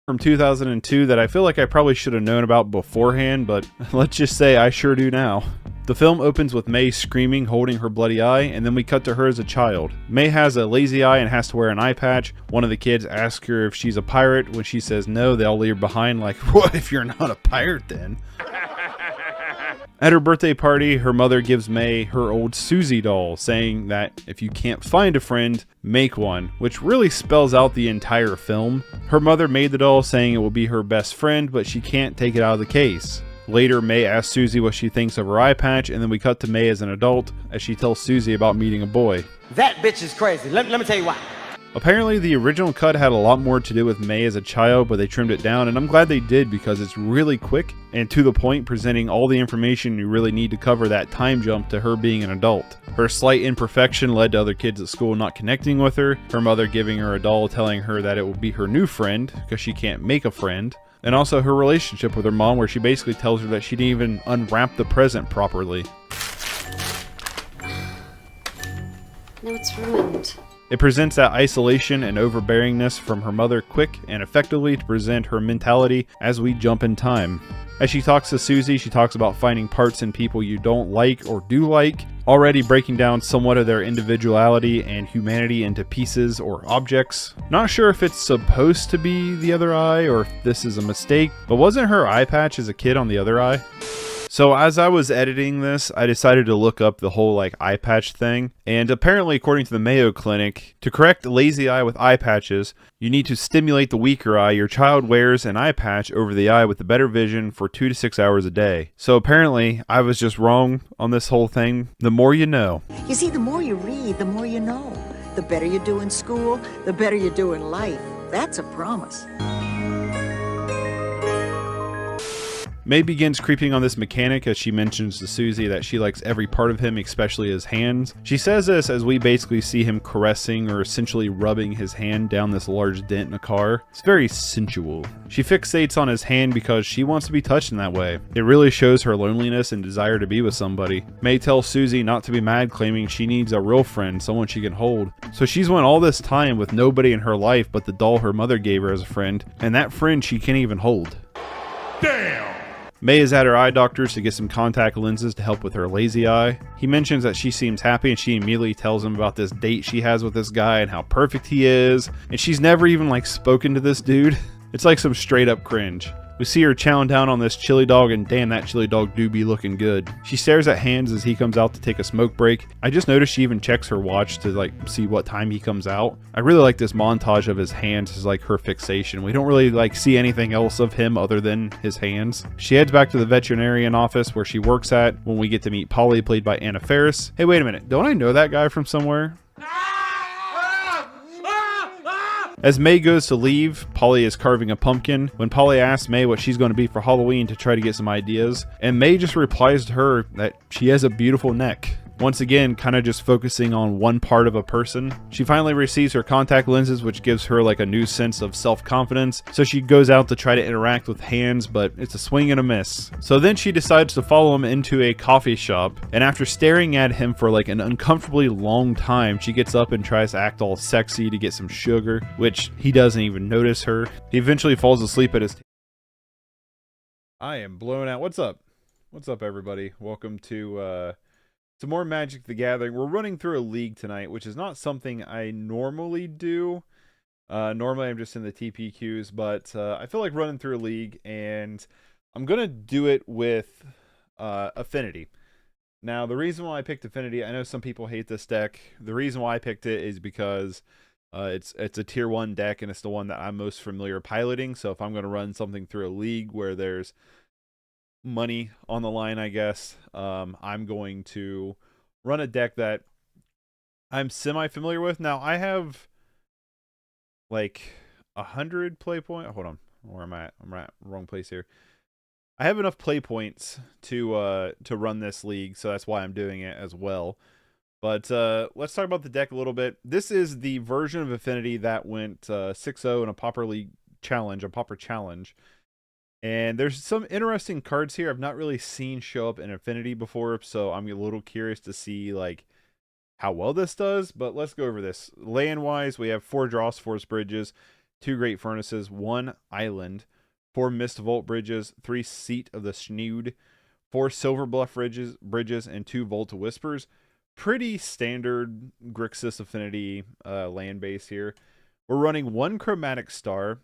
from 2002 that I feel like I probably should have known about beforehand, but let's just say I sure do now. The film opens with May screaming, holding her bloody eye, and then we cut to her as a child. May has a lazy eye and has to wear an eye patch. One of the kids asks her if she's a pirate. When she says no, they all leave her behind like, what if you're not a pirate then? At her birthday party, her mother gives May her old Susie doll, saying that if you can't find a friend, make one, which really spells out the entire film. Her mother made the doll saying it will be her best friend, but she can't take it out of the case. Later, May asks Susie what she thinks of her eye patch, and then we cut to May as an adult as she tells Susie about meeting a boy. That bitch is crazy. Let me tell you why. Apparently, the original cut had a lot more to do with May as a child, but they trimmed it down, and I'm glad they did because it's really quick and to the point, presenting all the information you really need to cover that time jump to her being an adult. Her slight imperfection led to other kids at school not connecting with her, her mother giving her a doll telling her that it will be her new friend because she can't make a friend, and also her relationship with her mom where she basically tells her that she didn't even unwrap the present properly. No, it's ruined. It presents that isolation and overbearingness from her mother quick and effectively to present her mentality as we jump in time. As she talks to Susie, she talks about finding parts in people you don't like or do like, already breaking down somewhat of their individuality and humanity into pieces or objects. Not sure if it's supposed to be the other eye or if this is a mistake, but wasn't her eye patch as a kid on the other eye? So as I was editing this, I decided to look up the whole eye patch thing, and apparently according to the Mayo Clinic, to correct lazy eye with eye patches, you need to stimulate the weaker eye. Your child wears an eye patch over the eye with the better vision for 2 to 6 hours a day. So apparently I was just wrong on this whole thing. The more you know. You see, the more you read, the more you know. The better you do in school, the better you do in life. That's a promise. May begins creeping on this mechanic as she mentions to Susie that she likes every part of him, especially his hands. She says this as we basically see him caressing or essentially rubbing his hand down this large dent in a car. It's very sensual. She fixates on his hand because she wants to be touched in that way. It really shows her loneliness and desire to be with somebody. May tells Susie not to be mad, claiming she needs a real friend, someone she can hold. So she's went all this time with nobody in her life but the doll her mother gave her as a friend, and that friend she can't even hold. Damn! May is at her eye doctor's to get some contact lenses to help with her lazy eye. He mentions that she seems happy and she immediately tells him about this date she has with this guy and how perfect he is. And she's never even spoken to this dude. It's like some straight up cringe. We see her chowing down on this chili dog, and damn, that chili dog do be looking good. She stares at Hans as he comes out to take a smoke break. I just noticed she even checks her watch to see what time he comes out. I really like this montage of his hands as her fixation. We don't really see anything else of him other than his hands. She heads back to the veterinarian office where she works at when we get to meet Polly, played by Anna Faris. Hey, wait a minute. Don't I know that guy from somewhere? As May goes to leave, Polly is carving a pumpkin. When Polly asks May what she's going to be for Halloween to try to get some ideas, and May just replies to her that she has a beautiful neck. Once again, kind of just focusing on one part of a person. She finally receives her contact lenses, which gives her a new sense of self-confidence. So she goes out to try to interact with Hans, but it's a swing and a miss. So then she decides to follow him into a coffee shop, and after staring at him for an uncomfortably long time, she gets up and tries to act all sexy to get some sugar, which he doesn't even notice her. He eventually falls asleep at his I am blown out. What's up? What's up, everybody? Welcome to some more Magic the Gathering. We're running through a league tonight, which is not something I normally do. Normally I'm just in the TP queues, but I feel like running through a league, and I'm going to do it with Affinity. Now, the reason why I picked Affinity, I know some people hate this deck. The reason why I picked it is because it's a tier 1 deck, and it's the one that I'm most familiar piloting. So if I'm going to run something through a league where there's money on the line, I guess, I'm going to run a deck that I'm semi-familiar with. Now, I have 100 play points. Hold on, where am I at? I'm at wrong place here. I have enough play points to run this league, so that's why I'm doing it as well. But let's talk about the deck a little bit. This is the version of Affinity that went 6-0 in a Pauper League challenge, a Pauper challenge. And there's some interesting cards here I've not really seen show up in Affinity before, so I'm a little curious to see how well this does. But let's go over this. Land-wise, we have 4 draws, 4 bridges, 2 Great Furnaces, 1 Island, 4 Mist Vault Bridges, 3 Seat of the Snood, 4 Silver Bluff bridges, and 2 Volta Whispers. Pretty standard Grixis Affinity land base here. We're running 1 Chromatic Star,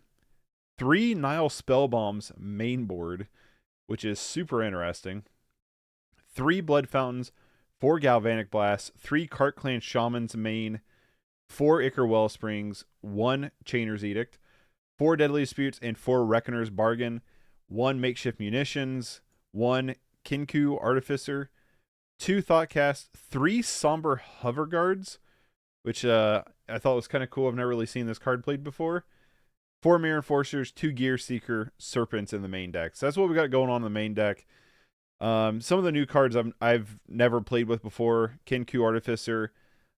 3 Nile Spellbombs main board, which is super interesting, 3 Blood Fountains, 4 Galvanic Blasts, 3 Cart Clan Shamans main, 4 Ichor Wellsprings, 1 Chainer's Edict, 4 Deadly Disputes, and 4 Reckoner's Bargain, 1 Makeshift Munitions, 1 Kinku Artificer, 2 Thoughtcast, 3 Somber Hover Guards, which I thought was kind of cool. I've never really seen this card played before. 4 Mirror Enforcers, 2 Gear Seeker, Serpents in the main deck. So that's what we got going on in the main deck. Some of the new cards I've never played with before. Kinku Artificer,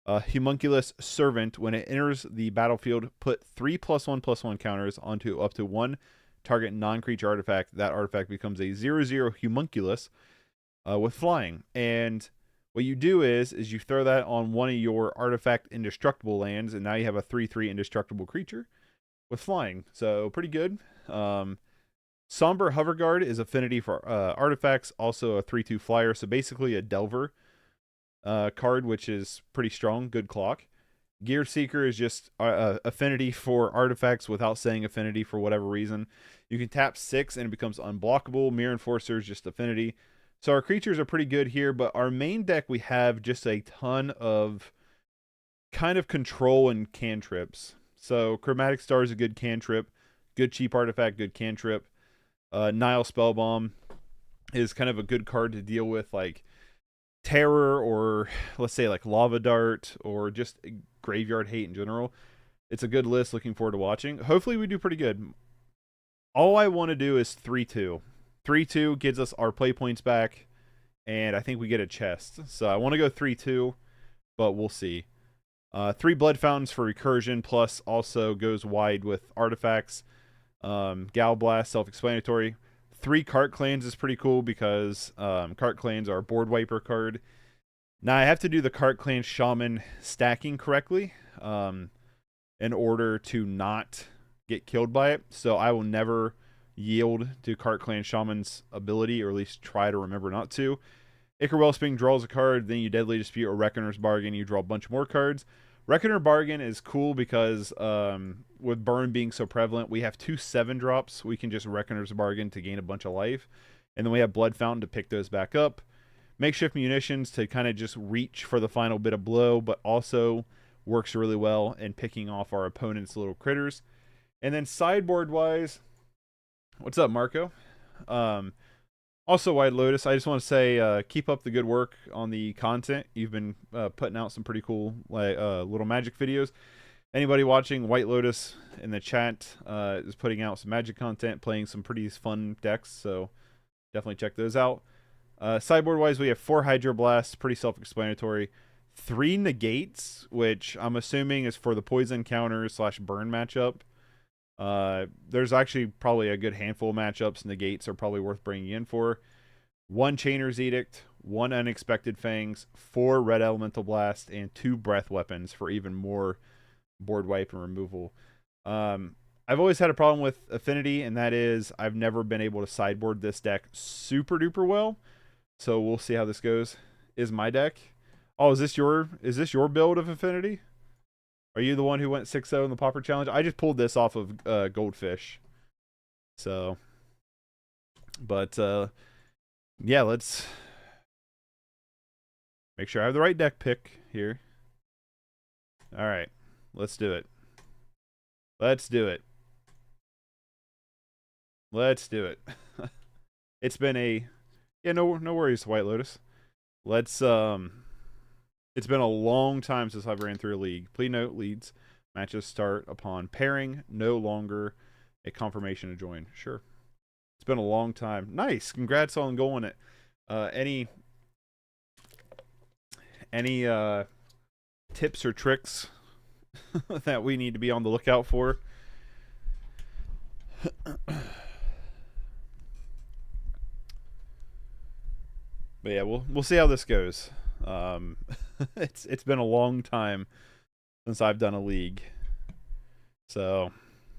Homunculus Servant. When it enters the battlefield, put 3+1/+1 counters onto up to 1 target non-creature artifact. That artifact becomes a 0/0 Homunculus with flying. And what you do is you throw that on one of your artifact indestructible lands, and now you have a 3/3 indestructible creature with flying. So pretty good. Somber Hoverguard is affinity for artifacts, also a 3/2 flyer, so basically a Delver card, which is pretty strong, good clock. Gear Seeker is just affinity for artifacts without saying affinity for whatever reason. You can tap 6 and it becomes unblockable. Mirror Enforcer is just affinity. So our creatures are pretty good here, but our main deck, we have just a ton of kind of control and cantrips. So Chromatic Star is a good cantrip, good cheap artifact, good cantrip. Nile Spellbomb is kind of a good card to deal with, like Terror, or let's say like Lava Dart, or just Graveyard Hate in general. It's a good list. Looking forward to watching. Hopefully we do pretty good. All I want to do is 3/2. 3/2 gives us our play points back, and I think we get a chest. So I want to go 3/2, but we'll see. 3 Blood Fountains for Recursion, plus also goes wide with artifacts. Gal Blast, self-explanatory. 3 Cart Clans is pretty cool because Cart Clans are a board wiper card. Now I have to do the Cart Clan Shaman stacking correctly in order to not get killed by it. So I will never yield to Cart Clan Shaman's ability, or at least try to remember not to. Ichor Wellspring draws a card, then you Deadly Dispute or Reckoner's Bargain, you draw a bunch more cards. Reckoner Bargain is cool because with Burn being so prevalent, we have 2 7-drops. We can just Reckoner's Bargain to gain a bunch of life. And then we have Blood Fountain to pick those back up. Makeshift Munitions to kind of just reach for the final bit of blow, but also works really well in picking off our opponent's little critters. And then sideboard-wise, what's up, Marco? Also, White Lotus, I just want to say keep up the good work on the content. You've been putting out some pretty cool little Magic videos. Anybody watching, White Lotus in the chat is putting out some Magic content, playing some pretty fun decks, so definitely check those out. Sideboard-wise, we have 4 Hydro Blasts, pretty self-explanatory. 3 Negates, which I'm assuming is for the poison counter / burn matchup. There's actually probably a good handful of matchups. Negates are probably worth bringing in for. 1 Chainer's Edict, 1 Unexpected Fangs, 4 Red Elemental Blast, and 2 Breath Weapons for even more board wipe and removal. I've always had a problem with Affinity, and that is I've never been able to sideboard this deck super duper well. So we'll see how this goes. Is my deck? Oh, is this your build of Affinity? Are you the one who went 6-0 in the Pauper Challenge? I just pulled this off of Goldfish. So, but yeah, let's make sure I have the right deck pick here. All right, let's do it. Let's do it. Let's do it. It's been a no worries, White Lotus. Let's It's been a long time since I've ran through a league. Please note, leads matches start upon pairing, no longer a confirmation to join. Sure. It's been a long time. Nice. Congrats on going it. Any tips or tricks that we need to be on the lookout for? But yeah, we'll see how this goes. It's been a long time since I've done a league, so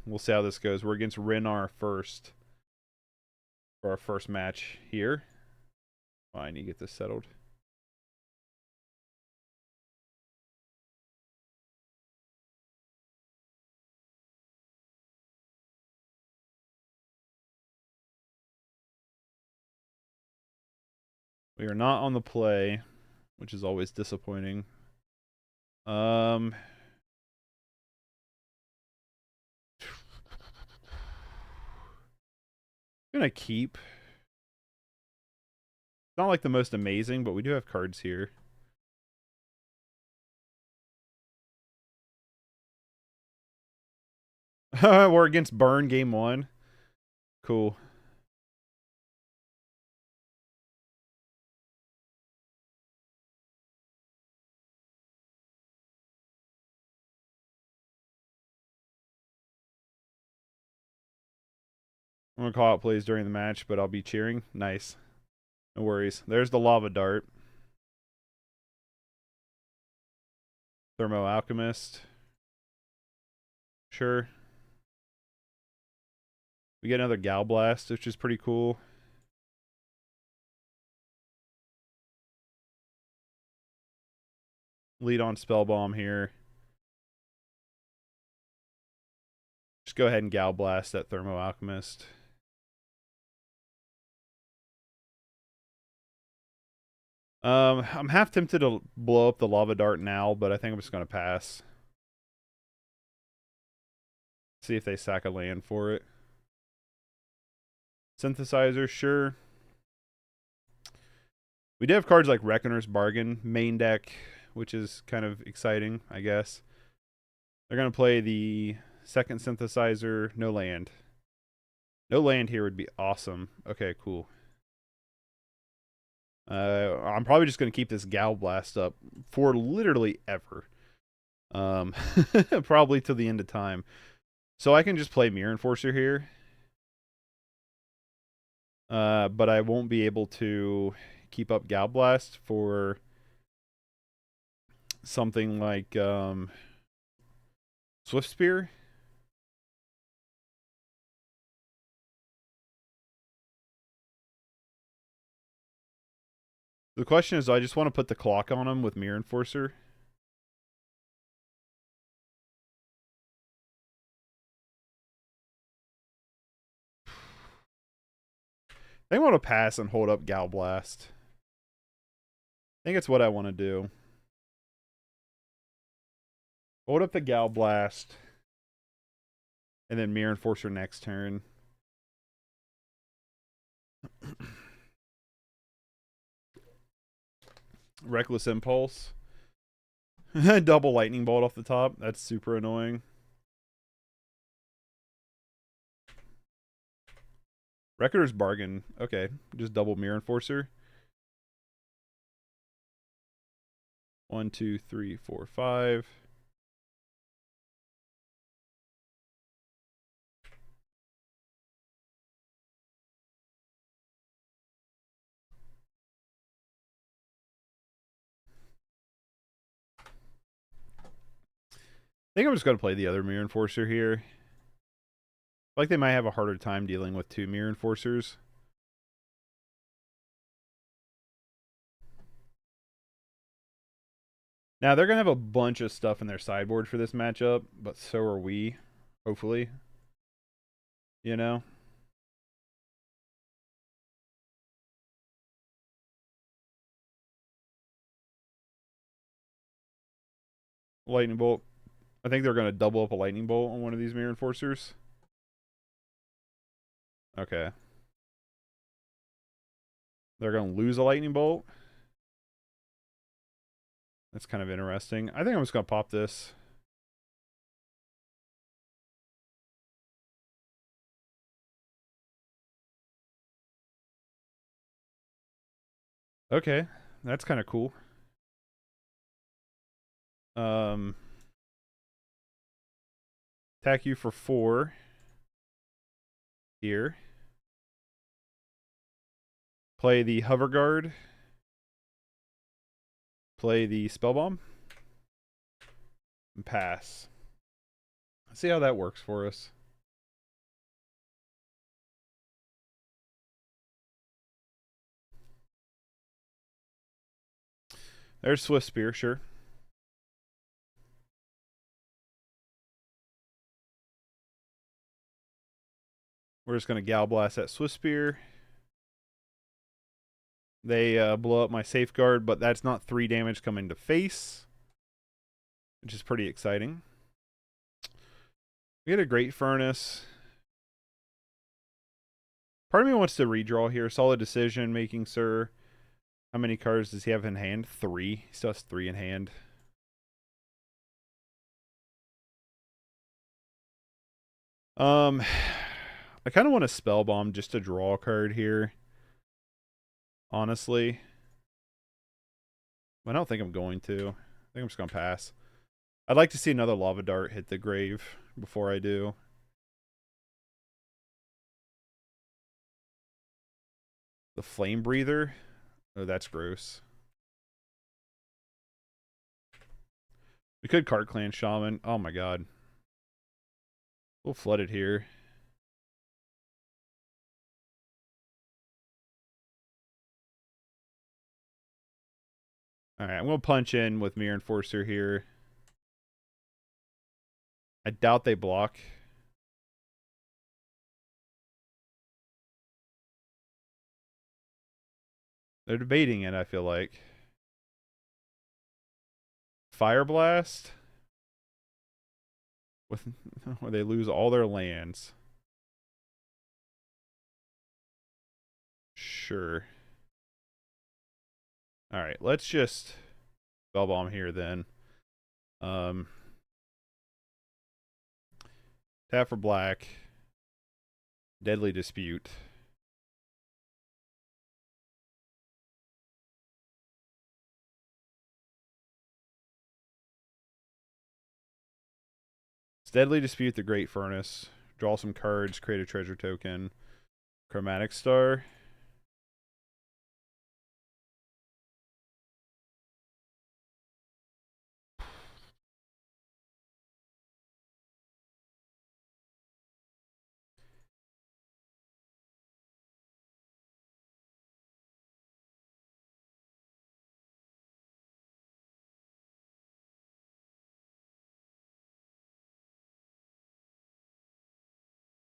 We'll see how this goes. We're against Renar first for our first match here. Oh, I need to get this settled. We are not on the play, which is always disappointing. Gonna keep. It's not like the most amazing, but we do have cards here. We're against Burn game 1. Cool. I'm gonna call out plays during the match, but I'll be cheering. Nice. No worries. There's the lava dart. Thermo Alchemist. Sure. We get another Gal Blast, which is pretty cool. Lead on Spell Bomb here. Just go ahead and Gal Blast that Thermo Alchemist. I'm half tempted to blow up the lava dart now, but I think I'm just gonna pass. See if they sack a land for it. Synthesizer, sure. We do have cards like Reckoner's Bargain, main deck, which is kind of exciting, I guess. They're gonna play the second synthesizer, no land. No land here would be awesome. Okay, cool. I'm probably just going to keep this Gal Blast up for literally ever. Probably to the end of time. So I can just play Mirror Enforcer here. But I won't be able to keep up Gal Blast for something like Swift Spear. The question is, I just want to put the clock on him with Mirror Enforcer. I want to pass and hold up Gal Blast. I think it's what I want to do. Hold up the Gal Blast. And then Mirror Enforcer next turn. Reckless Impulse. Double Lightning Bolt off the top. That's super annoying. Reckoner's Bargain. Okay, just double Mirror Enforcer. 1, 2, 3, 4, 5. I think I'm just going to play the other Mirror Enforcer here. Like they might have a harder time dealing with 2 Mirror Enforcers. Now, they're going to have a bunch of stuff in their sideboard for this matchup, but so are we, hopefully. You know? Lightning Bolt. I think they're going to double up a Lightning Bolt on one of these Mirror Enforcers. Okay. They're going to lose a Lightning Bolt. That's kind of interesting. I think I'm just going to pop this. Okay. That's kind of cool. Attack you for 4. Here. Play the Hover Guard. Play the Spell Bomb. And pass. Let's see how that works for us. There's Swift Spear, sure. We're just going to Gal Blast that Swift Spear. They blow up my Safeguard, but that's not 3 damage coming to face, which is pretty exciting. We get a Great Furnace. Part of me wants to redraw here. Solid decision making, sir. How many cards does he have in hand? 3. He still has 3 in hand. I kind of want to Spell Bomb just to draw a card here. Honestly. I don't think I'm going to. I think I'm just going to pass. I'd like to see another Lava Dart hit the grave before I do. The Flame Breather? Oh, that's gross. We could Cart Clan Shaman. Oh my god. We'll flood it here. Alright, I'm going to punch in with Mirror Enforcer here. I doubt they block. They're debating it, I feel like. Fire Blast? Where they lose all their lands. Sure. Alright, let's just Spell Bomb here then. Tap for black. Deadly Dispute. Deadly Dispute the Great Furnace. Draw some cards, create a treasure token. Chromatic Star.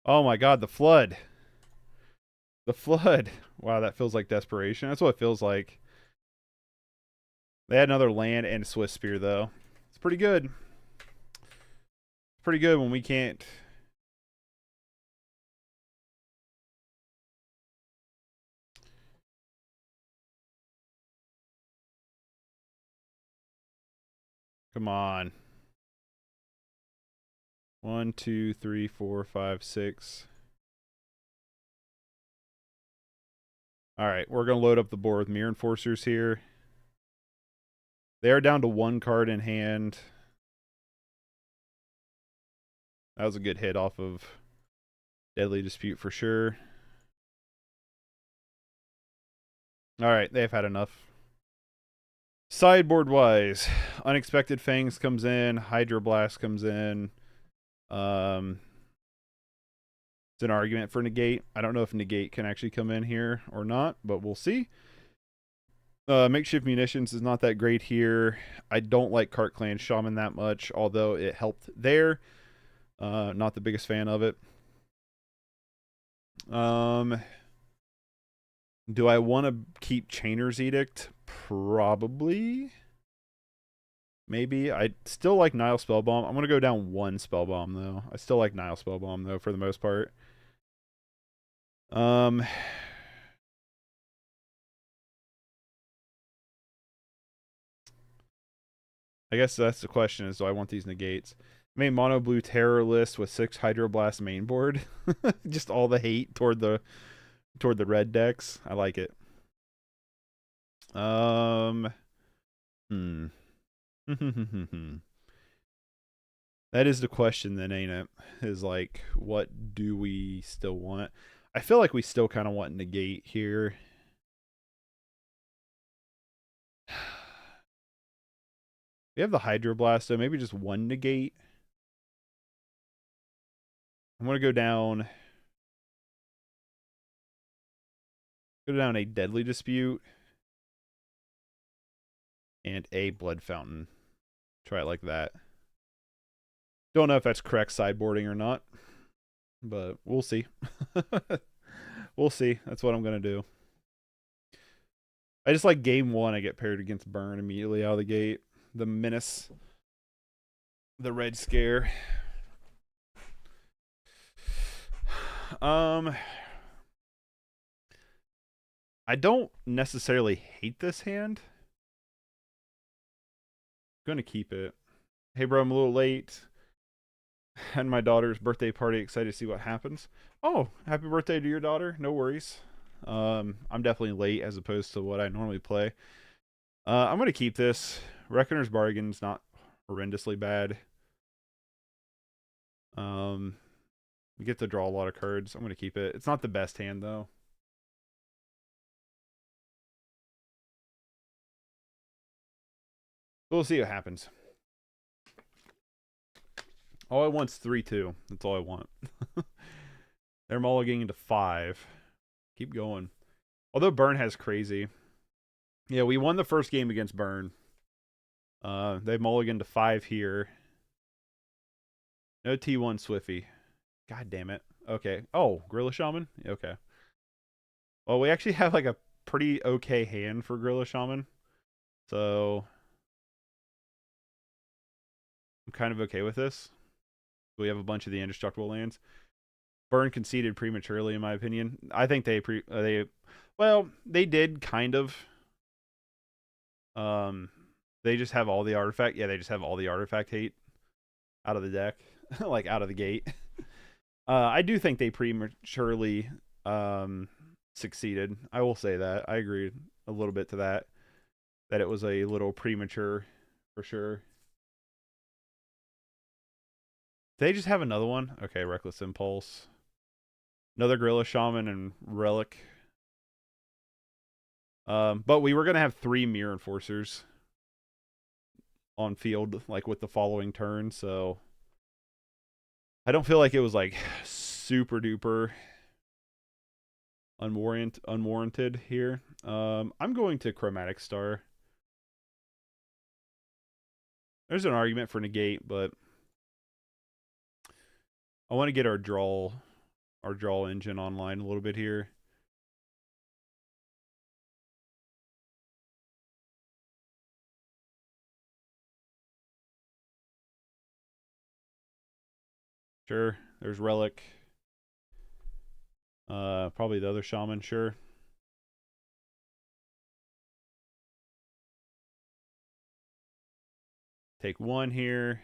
Oh my god, the flood. The flood. Wow, that feels like desperation. That's what it feels like. They had another land and a Swift Spear, though. It's pretty good. It's pretty good when we can't. Come on. 1, 2, 3, 4, 5, 6. Alright, we're going to load up the board with Mirror Enforcers here. They are down to 1 card in hand. That was a good hit off of Deadly Dispute for sure. Alright, they've had enough. Sideboard wise, Unexpected Fangs comes in, Hydroblast comes in. It's an argument for Negate. I don't know if Negate can actually come in here or not, but we'll see. Makeshift Munitions is not that great here. I don't like Cart Clan Shaman that much, although it helped there. Not the biggest fan of it. Do I want to keep Chainer's Edict? Probably. Maybe. I still like Nile Spellbomb. I'm going to go down 1 Spellbomb, though. I still like Nile Spellbomb, though, for the most part. I guess that's the question, is do I want these negates? Made mono blue terror list with 6 Hydroblast main board. Just all the hate toward the red decks. I like it. That is the question then, ain't it? Is like, what do we still want? I feel like we still kind of want negate here. We have the Hydroblast, so maybe just 1 negate. I'm going to go down a Deadly Dispute. and a blood fountain. Try it like that. Don't know if that's correct sideboarding or not, but we'll see. We'll see. That's what I'm going to do. I just like game one, I get paired against Burn immediately out of the gate. The Menace. The Red Scare. I don't necessarily hate this hand. I'm going to keep it. Hey, bro, I'm a little late. Had my daughter's birthday party. Excited to see what happens. Oh, happy birthday to your daughter. No worries. I'm definitely late as opposed to what I normally play. I'm going to keep this. Reckoner's Bargain's not horrendously bad. We get to draw a lot of cards. I'm going to keep it. It's not the best hand, though. We'll see what happens. All I want's 3-2. That's all I want. They're mulliganing to 5. Keep going. Although Burn has crazy. Yeah, we won the first game against Burn. They mulliganed to 5 here. No T1 Swiffy. God damn it. Okay. Oh, Gorilla Shaman? Okay. Well, we actually have like a pretty okay hand for Gorilla Shaman. So I'm kind of okay with this. We have a bunch of the indestructible lands. Burn conceded prematurely, in my opinion. I think they did kind of. They just have all the artifact. Yeah, they just have all the artifact hate out of the deck, like out of the gate. I do think they prematurely succeeded. I will say that. I agree a little bit to that. That it was a little premature, for sure. They just have another one. Okay, Reckless Impulse. Another Gorilla Shaman and Relic. But we were going to have 3 Mirror Enforcers on field, like with the following turn, so I don't feel like it was like super duper unwarranted here. I'm going to Chromatic Star. There's an argument for negate, but I want to get our draw engine online a little bit here. Sure, there's Relic. Probably the other Shaman, sure. Take 1 here.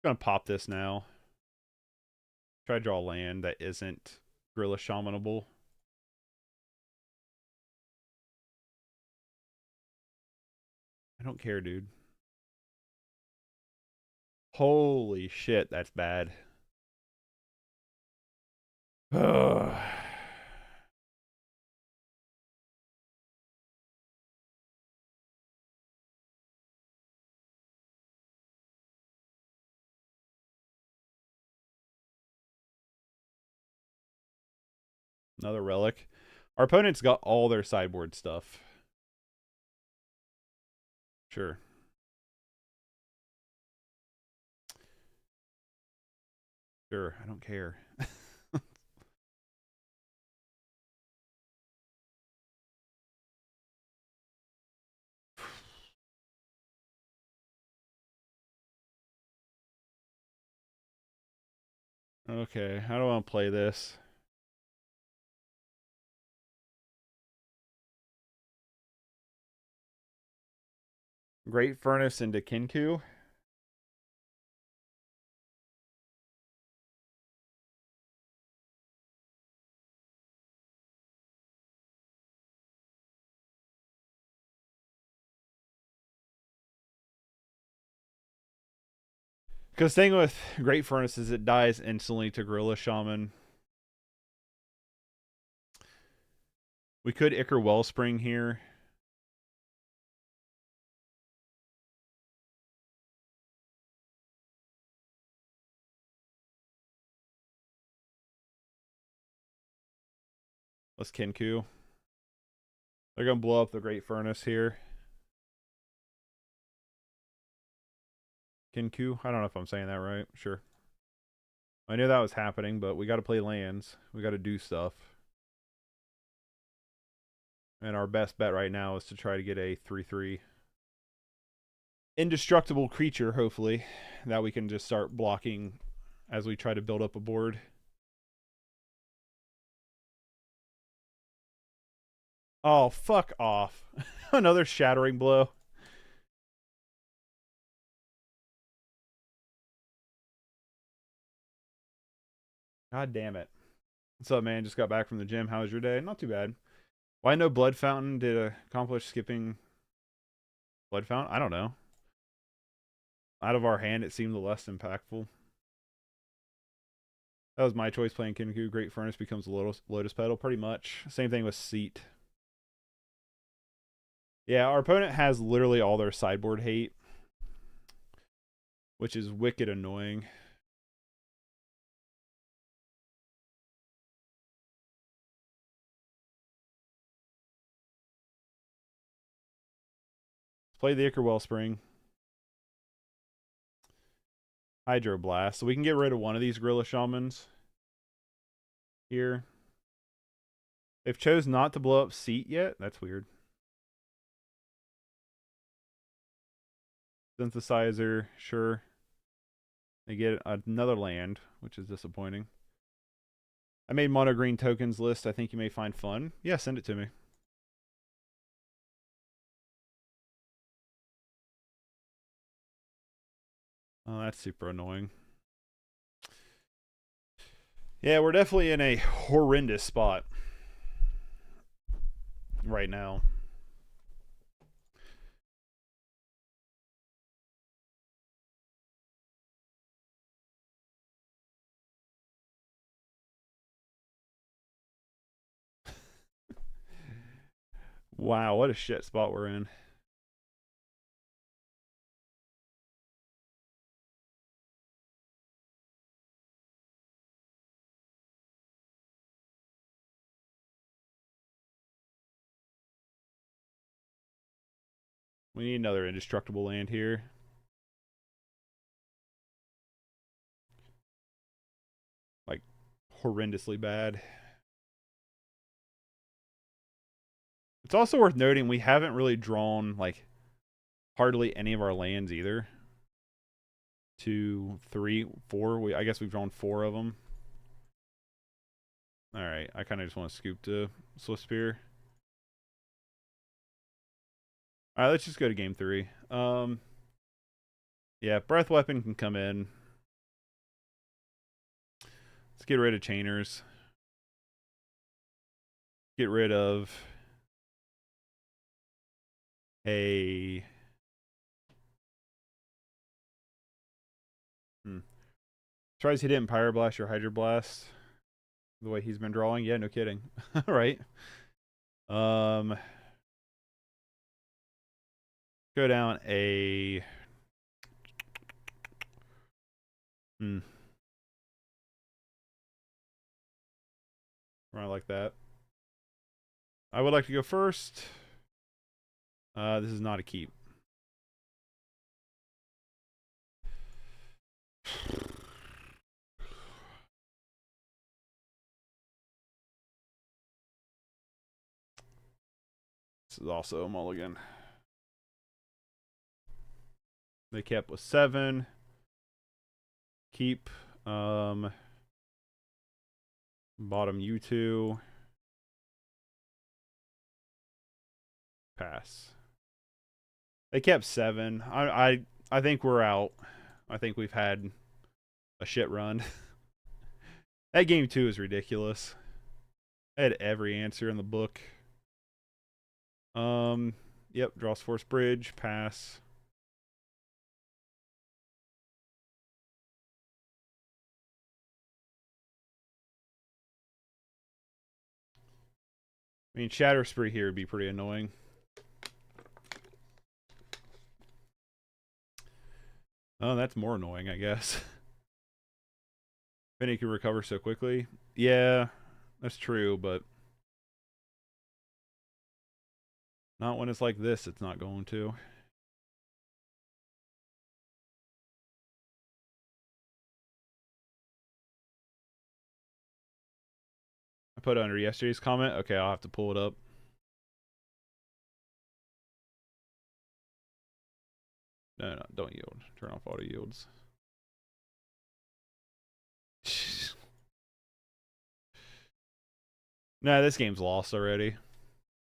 Gonna pop this now. Try to draw land that isn't Gorilla Shamanable. I don't care, dude. Holy shit, that's bad. Ugh. Another Relic. Our opponent's got all their sideboard stuff. Sure. Sure, I don't care. Okay, how do I want to play this? Great Furnace into Kinku. Because the thing with Great Furnace is it dies instantly to Gorilla Shaman. We could Ichor Wellspring here. Let's Kinku. They're going to blow up the Great Furnace here. Kinku? I don't know if I'm saying that right. Sure. I knew that was happening, but we got to play lands. We got to do stuff. And our best bet right now is to try to get a 3/3 indestructible creature, hopefully, that we can just start blocking as we try to build up a board. Oh, fuck off. Another shattering blow. God damn it. What's up, man? Just got back from the gym. How was your day? Not too bad. Why no Blood Fountain did accomplish skipping Blood Fountain? I don't know. Out of our hand, it seemed the less impactful. That was my choice playing Kinku. Great Furnace becomes a Lotus Petal, pretty much. Same thing with Seat. Yeah, our opponent has literally all their sideboard hate, which is wicked annoying. Let's play the Ichor Wellspring. Hydroblast. So we can get rid of one of these Gorilla Shamans here. They've chose not to blow up Seat yet. That's weird. Synthesizer, sure. They get another land, which is disappointing. I made mono green tokens list I think you may find fun. Yeah, send it to me. Oh, that's super annoying. Yeah, we're definitely in a horrendous spot right now. Wow, what a shit spot we're in. We need another indestructible land here. Like, horrendously bad. It's also worth noting we haven't really drawn, like, hardly any of our lands either. 2, 3, 4. I guess we've drawn 4 of them. Alright, I kind of just want to scoop to Swift Spear. Alright, let's just go to game 3. Yeah, Breath Weapon can come in. Let's get rid of Chainers. Get rid of a... Tries he didn't Pyroblast or Hydroblast the way he's been drawing. Yeah, no kidding. Right. Go down a... Run like that. I would like to go first. This is not a keep. This is also a mulligan. They kept with 7. Keep. Bottom U2. Pass. They kept 7. I think we're out. I think we've had a shit run. That game 2 is ridiculous. I had every answer in the book. Yep, draws Force Bridge, pass. I mean, Shatter Spree here would be pretty annoying. Oh, that's more annoying, I guess. Vinny can recover so quickly. Yeah, that's true, but Not when it's like this, it's not going to. I put it under yesterday's comment. Okay, I'll have to pull it up. No, don't yield. Turn off auto yields. Nah, this game's lost already.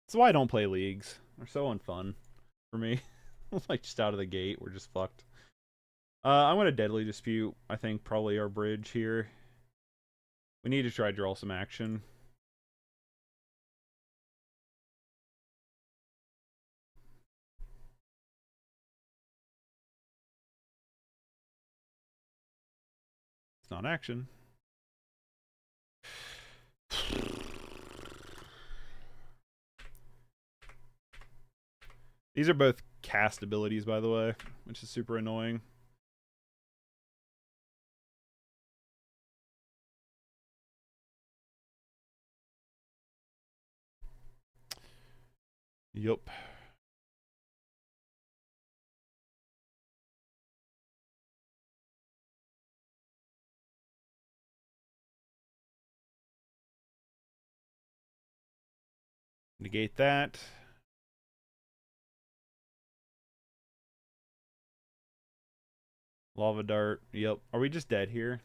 That's why I don't play leagues. They're so unfun for me. Like, just out of the gate, we're just fucked. I'm gonna deadly dispute, I think, probably our bridge here. We need to try to draw some action. It's not action. These are both cast abilities, by the way, which is super annoying. Yup. Negate that. Lava dart. Yep. Are we just dead here?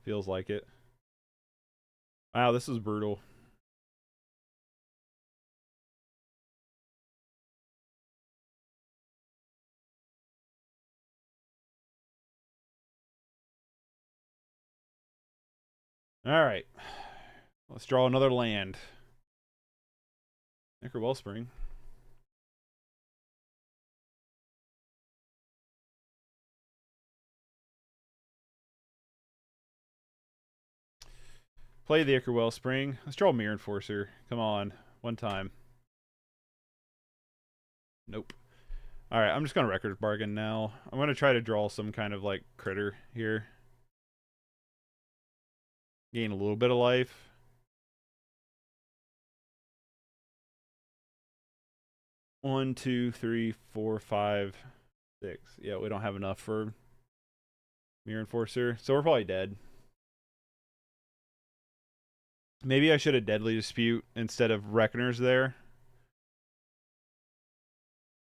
Feels like it. Wow, this is brutal. Alright. Let's draw another land. Necro Wellspring. Play the Ichor Wellspring. Let's draw a Mirror Enforcer. Come on. One time. Nope. Alright, I'm just going to Record Bargain now. I'm going to try to draw some kind of, like, critter here. Gain a little bit of life. One, two, three, four, five, six. Yeah, we don't have enough for Mirror Enforcer. So we're probably dead. Maybe I should have Deadly Dispute instead of Reckoners there.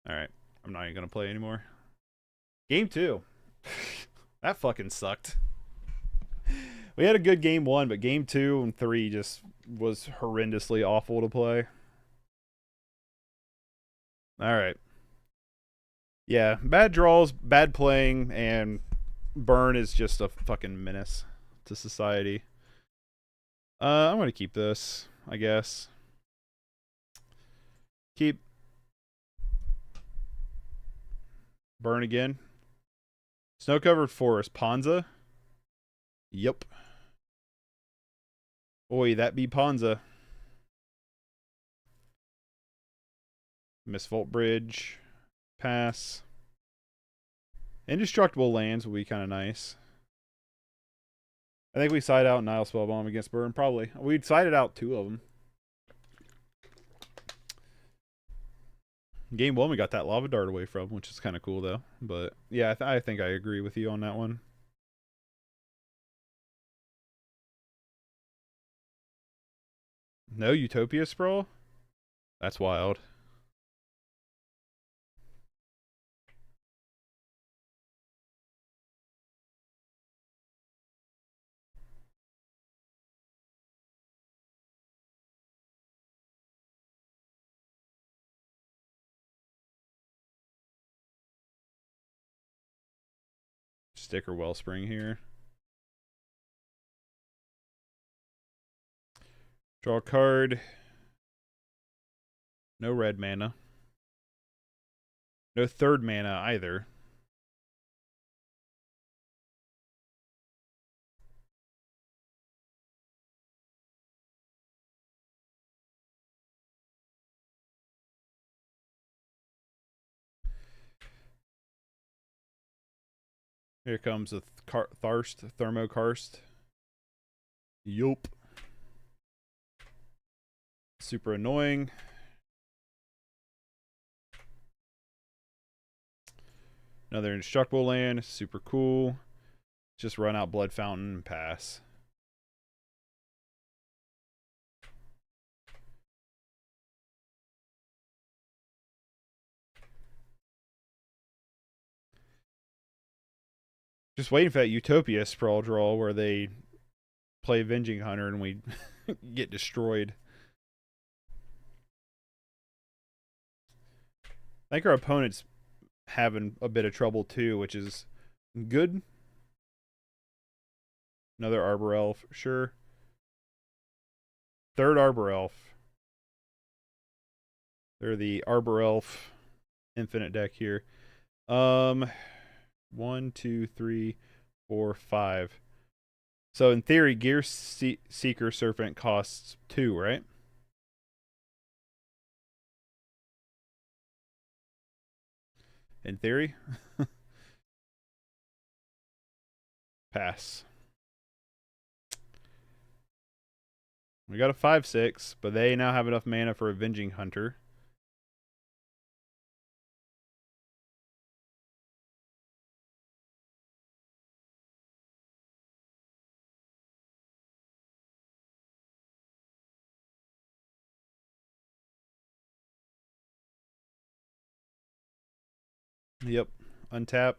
Alright. I'm not even going to play anymore. Game 2. That fucking sucked. We had a good game 1, but game 2 and 3 just was horrendously awful to play. Alright. Yeah, bad draws, bad playing, and Burn is just a fucking menace to society. I'm going to keep this, I guess. Keep Burn again. Snow-covered forest. Ponza? Yep. Oi, that be Ponza. Misvolt Bridge. Pass. Indestructible lands will be kind of nice. I think we side out Nile Spellbomb against Burn, probably. We'd sided out 2 of them. Game 1 we got that Lava Dart away from, which is kind of cool, though. But, yeah, I think I agree with you on that one. No Utopia Sprawl? That's wild. Sticker Wellspring here. Draw a card. No red mana. No third mana either. Here comes a Thermokarst. Yup. Super annoying. Another indestructible land. Super cool. Just run out Blood Fountain and pass. Just waiting for that Utopia sprawl draw where they play Avenging Hunter and we get destroyed. I think our opponent's having a bit of trouble too, which is good. Another Arbor Elf, sure. Third Arbor Elf. They're the Arbor Elf infinite deck here. 1, 2, 3, 4, 5. So in theory, Gear Seeker Serpent costs 2, right? In theory. Pass. We got a 5/6, but they now have enough mana for Avenging Hunter. Yep. Untap.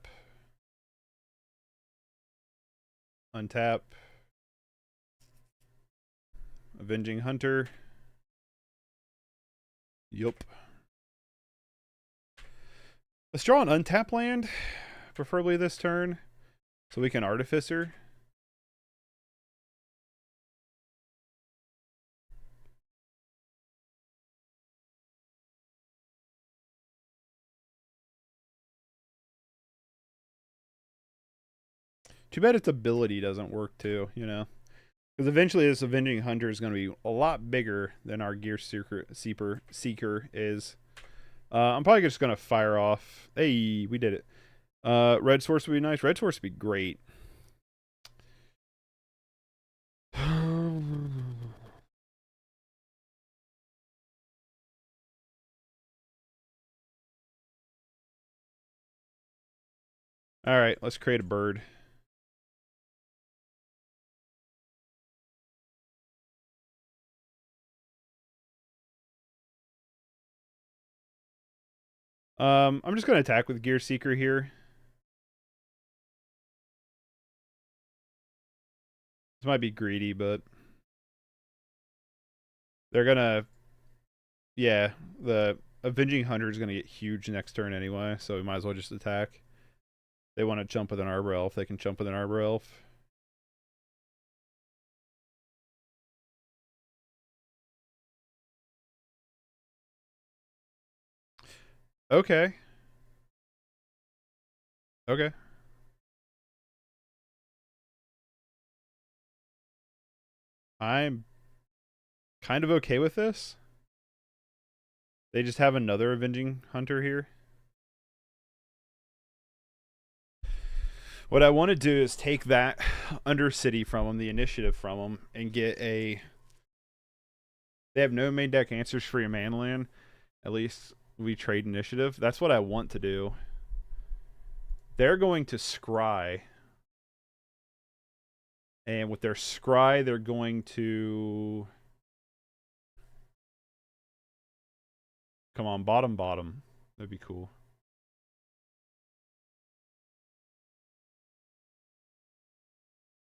Untap. Avenging Hunter. Yup. Let's draw an untap land, preferably this turn, so we can Artificer. Too bad its ability doesn't work too, you know? Because eventually this Avenging Hunter is going to be a lot bigger than our Gear Seeker is. I'm probably just going to fire off. Hey, we did it. Red Source would be nice. Red Source would be great. Alright, let's create a bird. I'm just going to attack with Gear Seeker here. This might be greedy, but they're going to... Yeah, the Avenging Hunter is going to get huge next turn anyway, so we might as well just attack. They want to jump with an Arbor Elf. They can jump with an Arbor Elf. Okay. Okay. I'm kind of okay with this. They just have another Avenging Hunter here. What I want to do is take that Undercity from them, the initiative from them, and get a... They have no main deck answers for your mana land. At least we trade initiative. That's what I want to do. They're going to scry. And with their scry, they're going to... Come on, bottom. That'd be cool.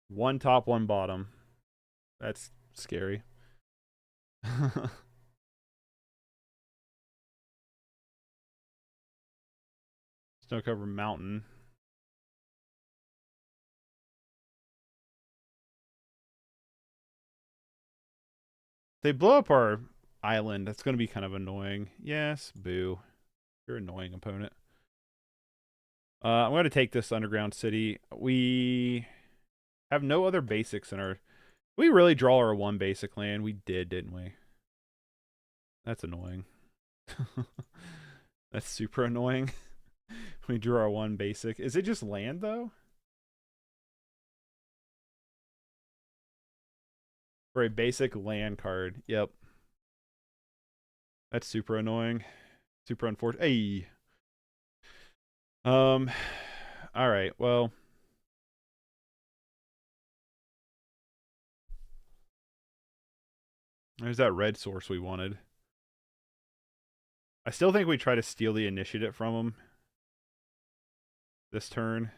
One top, one bottom. That's scary. Snow cover mountain. They blow up our island. That's going to be kind of annoying. Yes, boo. You're an annoying opponent. I'm going to take this underground city. We have no other basics in our... We really draw our one basic land. We did, didn't we? That's annoying. That's super annoying. We drew our one basic. Is it just land, though? For a basic land card. Yep. That's super annoying. Super unfortunate. Hey. All right, well. There's that red source we wanted. I still think we try to steal the initiative from him this turn.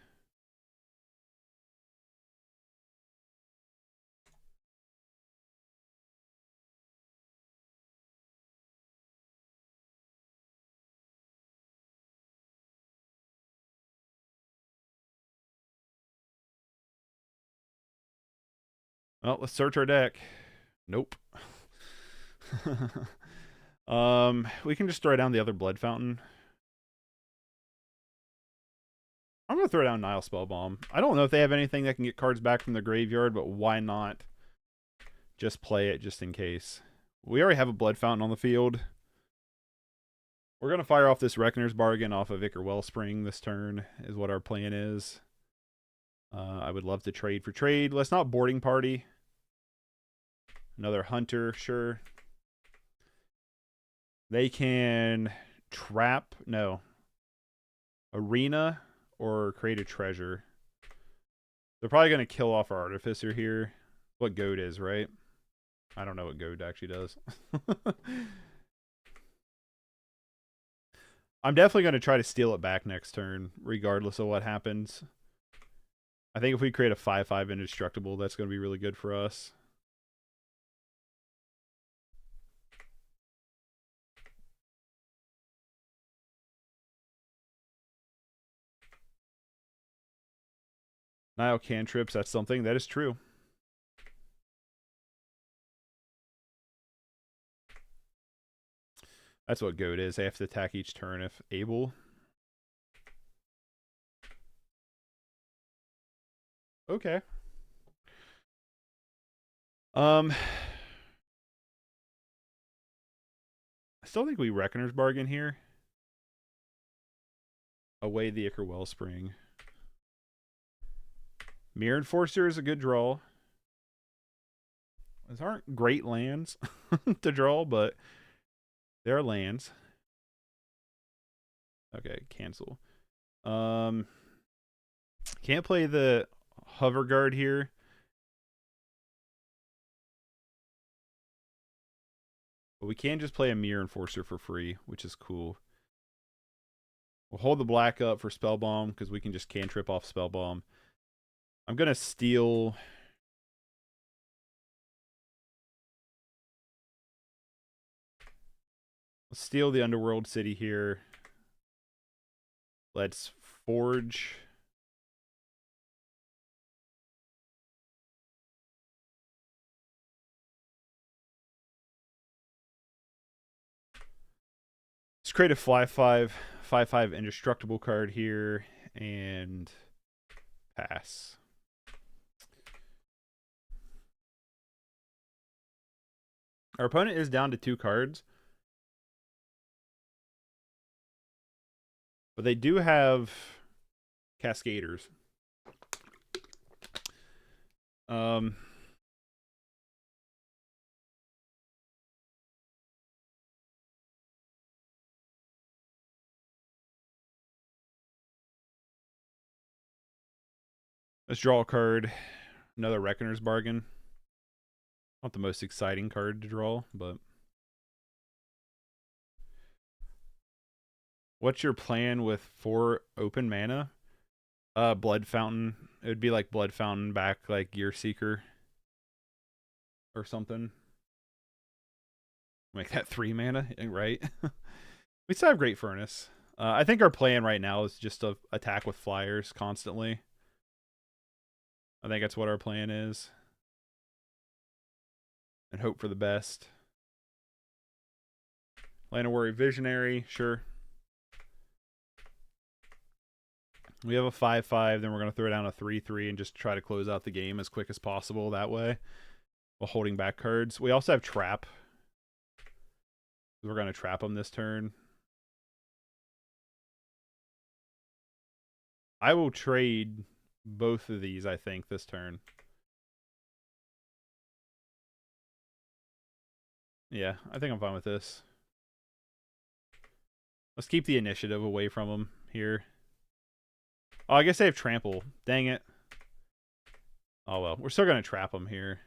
Well, let's search our deck. Nope. We can just throw down the other blood fountain. I'm gonna throw down Nile Spellbomb. I don't know if they have anything that can get cards back from the graveyard, but why not just play it just in case? We already have a blood fountain on the field. We're gonna fire off this Reckoner's Bargain off of Ichor Wellspring this turn, is what our plan is. I would love to trade for trade. Let's not boarding party. Another Hunter, sure. They can trap, no. Arena or create a treasure. They're probably going to kill off our Artificer here. What Goad is, right? I don't know what Goad actually does. I'm definitely going to try to steal it back next turn, regardless of what happens. I think if we create a 5/5 indestructible, that's going to be really good for us. Nile cantrips, that's something that is true. That's what Goad is. They have to attack each turn if able. Okay. I still think we Reckoner's Bargain here. Away the Ichor Wellspring. Mirror Enforcer is a good draw. These aren't great lands to draw, but they're lands. Okay, cancel. Can't play the Hover Guard here. But we can just play a Mirror Enforcer for free, which is cool. We'll hold the black up for Spellbomb because we can just cantrip off Spellbomb. I'm going to steal... Let's steal the Underworld City here. Let's forge... Let's create a 5/5 indestructible card here and pass. Our opponent is down to 2 cards. But they do have Cascaders. Let's draw a card. Another Reckoner's Bargain. Not the most exciting card to draw, but... What's your plan with 4 open mana? Blood Fountain. It would be like Blood Fountain back like Gear Seeker. Or something. Make that 3 mana, right? We still have Great Furnace. I think our plan right now is just to attack with flyers constantly. I think that's what our plan is. And hope for the best. Llanowar Visionary, sure. We have a 5/5, then we're going to throw down a 3/3 and just try to close out the game as quick as possible that way. While holding back cards. We also have Trap. We're going to trap them this turn. I will trade both of these, I think, this turn. Yeah, I think I'm fine with this. Let's keep the initiative away from them here. Oh, I guess they have trample. Dang it. Oh well, we're still gonna trap them here.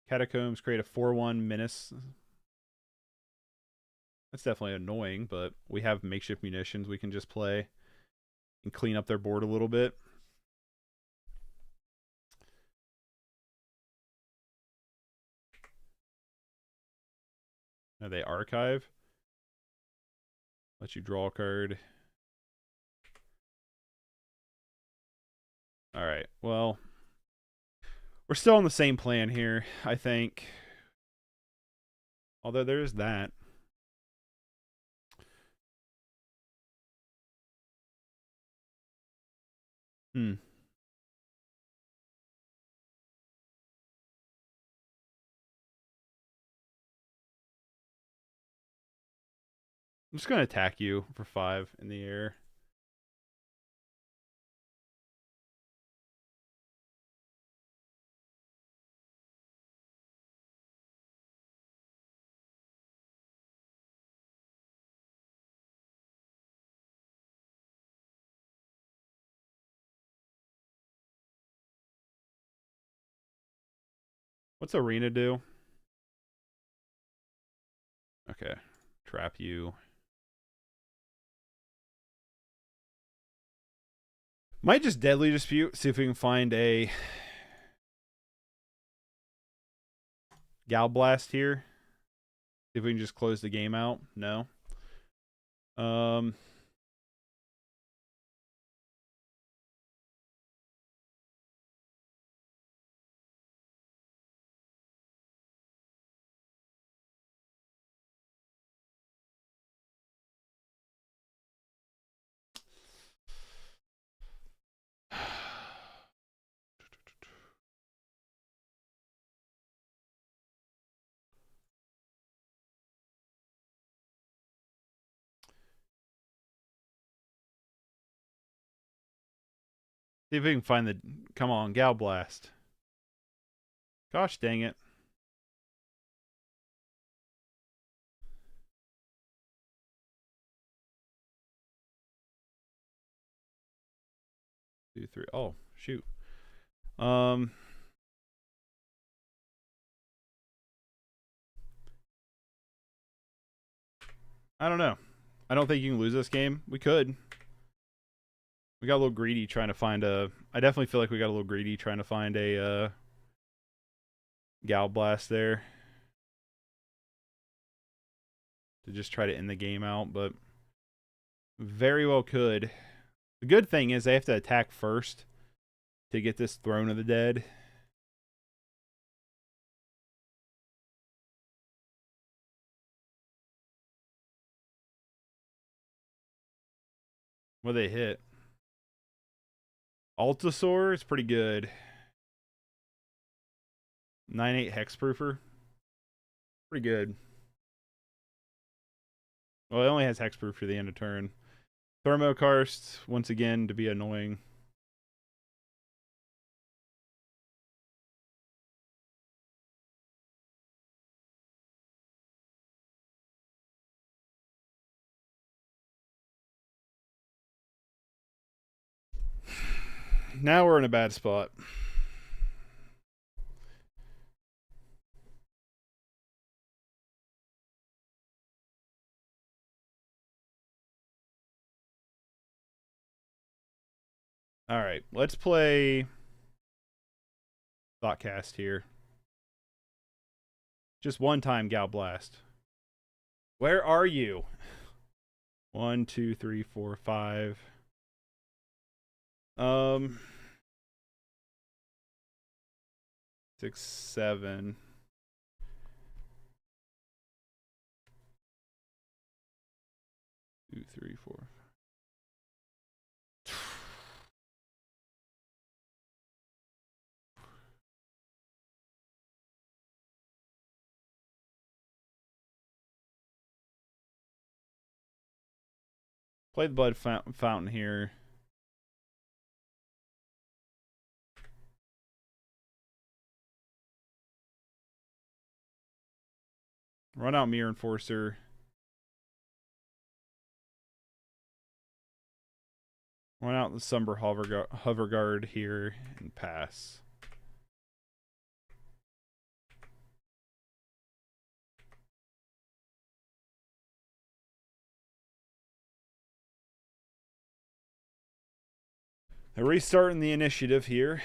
Catacombs create a 4/1 menace. That's definitely annoying, but we have makeshift munitions we can just play and clean up their board a little bit. Now they archive. Let you draw a card. Alright, well, we're still on the same plan here, I think. Although there's that. I'm just going to attack you for 5 in the air. What's Arena do? Okay. Trap you. Might just Deadly Dispute. See if we can find a Gal Blast here. See if we can just close the game out. No. See if we can find the... Come on, Gal Blast. Gosh dang it. Two, three. Oh, shoot. I don't know. I don't think you can lose this game. We could. We got a little greedy trying to find a... I definitely feel like we got a little greedy trying to find a Gal Blast there. To just try to end the game out, but very well could. The good thing is they have to attack first to get this Throne of the Dead. What they hit? Altasaur is pretty good. 9/8 Hexproofer. Pretty good. Well, it only has Hexproof for the end of turn. Thermokarst, once again, to be annoying. Now we're in a bad spot. Alright, let's play Thoughtcast here. Just one time, Gal Blast. Where are you? 1, 2, 3, 4, 5. 6, 7. Two, three, four. Play the Blood Fountain here. Run out Mirror Enforcer. Run out the Somber Hover Guard here and pass. They're restarting the initiative here.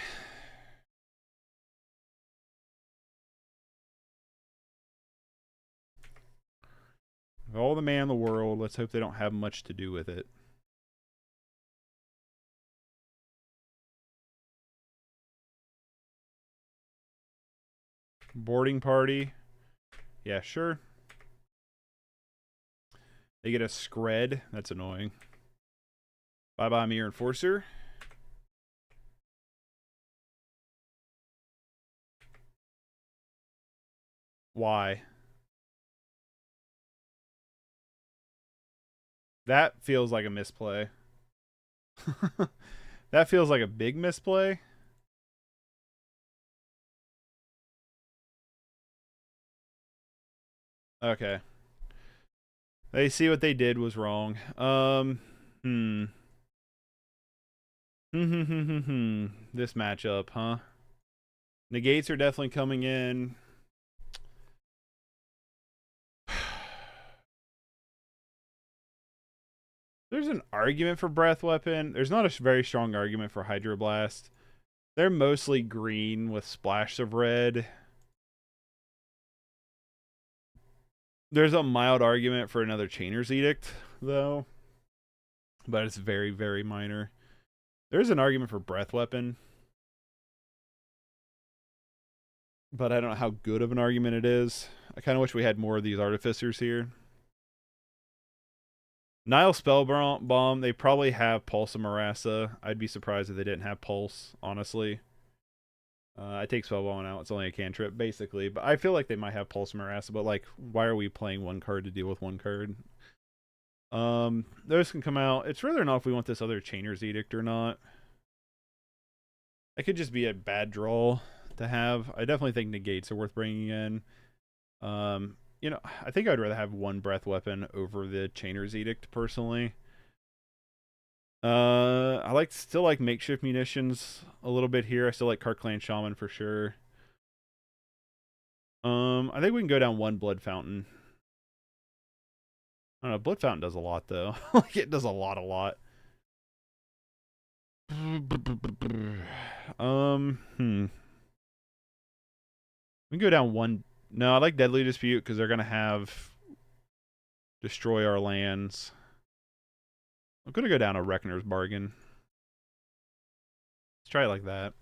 Of all the man in the world, let's hope they don't have much to do with it. Boarding party. Yeah, sure. They get a Scred. That's annoying. Bye-bye, Mirror Enforcer. Why? That feels like a misplay. That feels like a big misplay. Okay. They see what they did was wrong. This matchup, huh? Negates are definitely coming in. There's an argument for Breath Weapon. There's not a very strong argument for Hydroblast. They're mostly green with splashes of red. There's a mild argument for another Chainer's Edict, though. But it's very, very minor. There's an argument for Breath Weapon. But I don't know how good of an argument it is. I kind of wish we had more of these Artificers here. Nile Spellbomb, they probably have Pulse and Marassa. I'd be surprised if they didn't have Pulse, honestly. I take Spellbomb out. It's only a cantrip, basically. But I feel like they might have Pulse and Marassa. But, like, why are we playing one card to deal with one card? Those can come out. It's whether or not if we want this other Chainer's Edict or not. It could just be a bad draw to have. I definitely think negates are worth bringing in. You know, I think I'd rather have one Breath Weapon over the Chainer's Edict, personally. I still like Makeshift Munitions a little bit here. I still like Karklan Shaman for sure. I think we can go down one Blood Fountain. I don't know, Blood Fountain does a lot, though. Like, it does a lot. We can go down one. No, I like Deadly Dispute because they're going to have Destroy Our Lands. I'm going to go down a Reckoner's Bargain. Let's try it like that.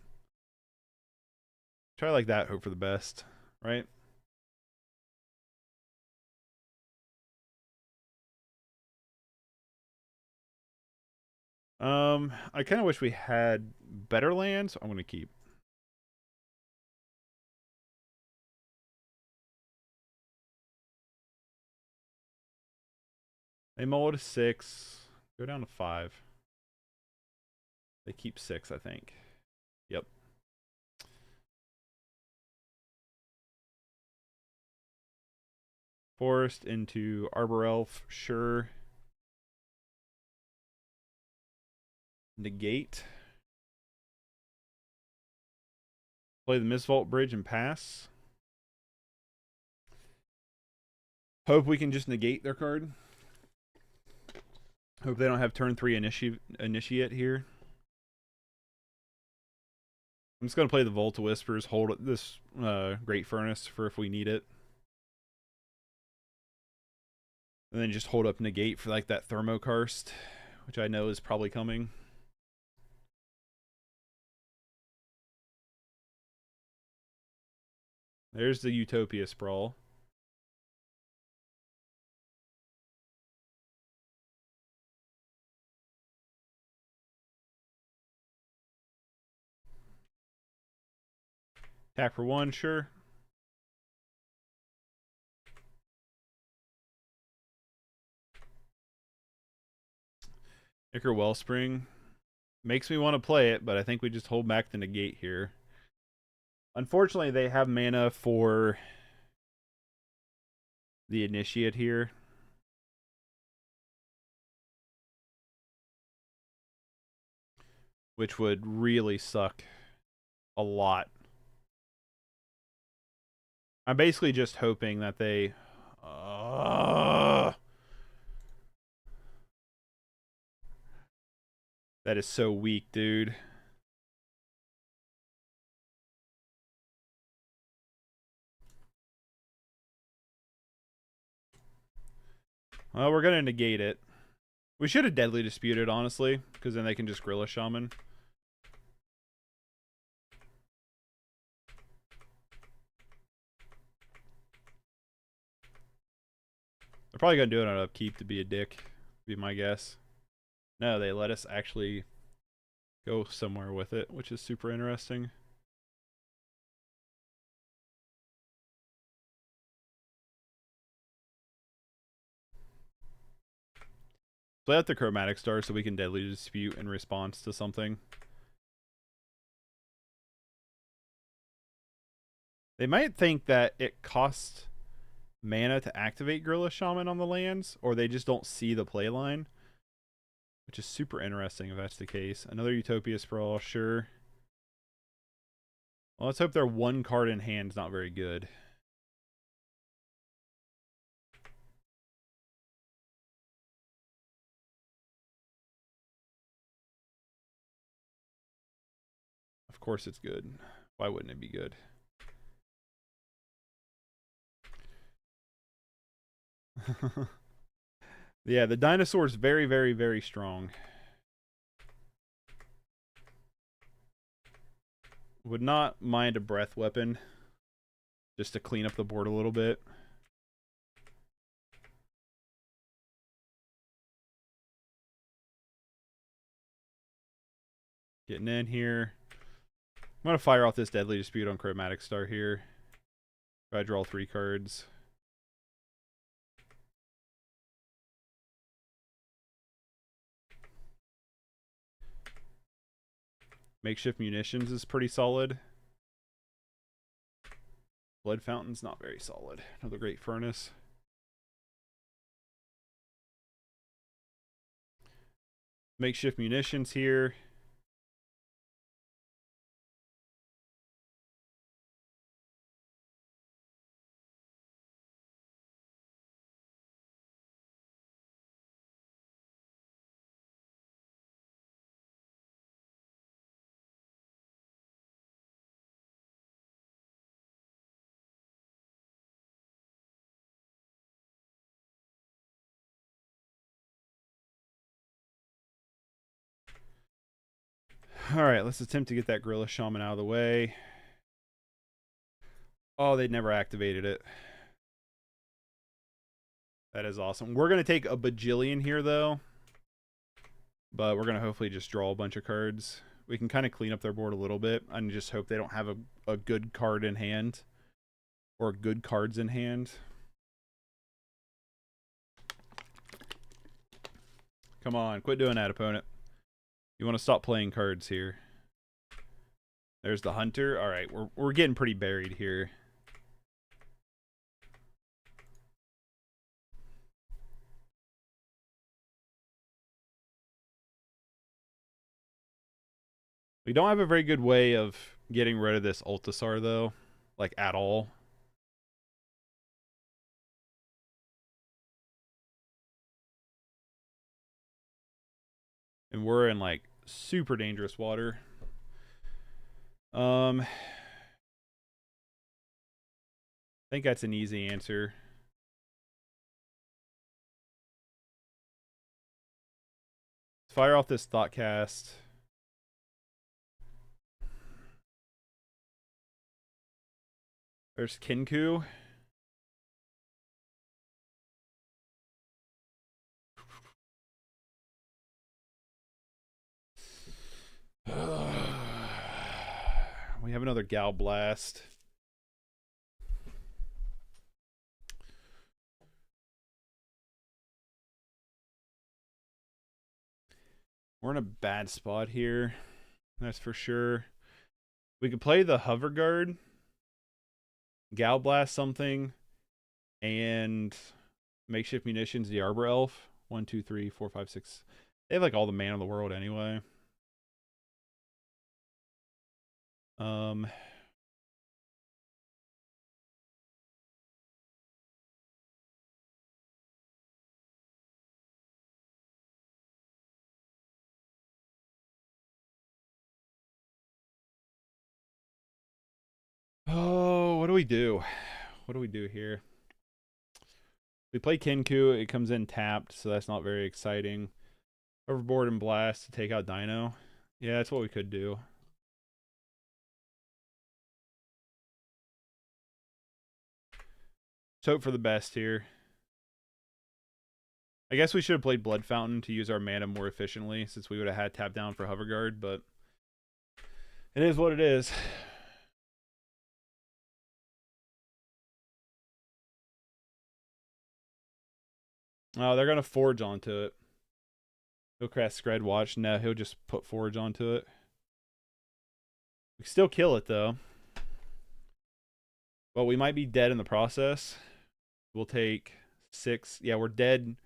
Try it like that, hope for the best, right? I kind of wish we had better lands. So I'm going to keep. They mull to 6. Go down to 5. They keep 6, I think. Yep. Forest into Arbor Elf, sure. Negate. Play the Mistvault Bridge and pass. Hope we can just negate their card. Hope they don't have turn 3 initiate here. I'm just going to play the Volta Whispers, hold this Great Furnace for if we need it. And then just hold up negate for like that Thermokarst, which I know is probably coming. There's the Utopia Sprawl. Attack for 1, sure. Ichor Wellspring. Makes me want to play it, but I think we just hold back the negate here. Unfortunately, they have mana for the initiate here. which would really suck a lot. I'm basically just hoping that they... that is so weak, dude. Well, we're gonna negate it. We should have deadly disputed, honestly, because then they can just Gorilla Shaman. They're probably gonna do it on upkeep to be a dick, be my guess. No, they let us actually go somewhere with it, which is super interesting. Play out the Chromatic Star so we can deadly dispute in response to something. They might think that it costs mana to activate Gorilla Shaman on the lands, or they just don't see the play line, which is super interesting if that's the case. Another Utopia Sprawl, sure. Well, let's hope their one card in hand's not very good. Of course it's good. Why wouldn't it be good? Yeah, the dinosaur's very, very, very strong. Would not mind a breath weapon, just to clean up the board a little bit. Getting in here. I'm going to fire off this Deadly Dispute on Chromatic Star here. If I draw 3 cards. Makeshift Munitions is pretty solid. Blood Fountain's not very solid. Another Great Furnace. Makeshift Munitions here. Alright, let's attempt to get that Gorilla Shaman out of the way. Oh, they'd never activated it. That is awesome. We're going to take a bajillion here, though. But we're going to hopefully just draw a bunch of cards. We can kind of clean up their board a little bit. And just hope they don't have a good card in hand. Or good cards in hand. Come on, quit doing that, opponent. You want to stop playing cards here. There's the Hunter. Alright, we're getting pretty buried here. We don't have a very good way of getting rid of this Altasar, though. Like, at all. And we're in, like, super dangerous water. I think that's an easy answer. Fire off this Thoughtcast. There's Kinku. We have another Gal Blast. We're in a bad spot here. That's for sure. We could play the Hover Guard, Gal Blast something, and Makeshift Munitions, the Arbor Elf. 1, 2, 3, 4, 5, 6. They have like all the mana in the world anyway. Um, oh, what do we do? What do we do here? We play Kinku. It comes in tapped, so that's not very exciting. Overboard and blast to take out Dino. Yeah, that's what we could do. Let's hope for the best here. I guess we should have played Blood Fountain to use our mana more efficiently, since we would have had tap down for Hover Guard, but it is what it is. Oh, they're going to Forge onto it. He'll cast Scred Watch. No, he'll just put Forge onto it. We can still kill it, though. But we might be dead in the process. We'll take 6. Yeah, we're dead.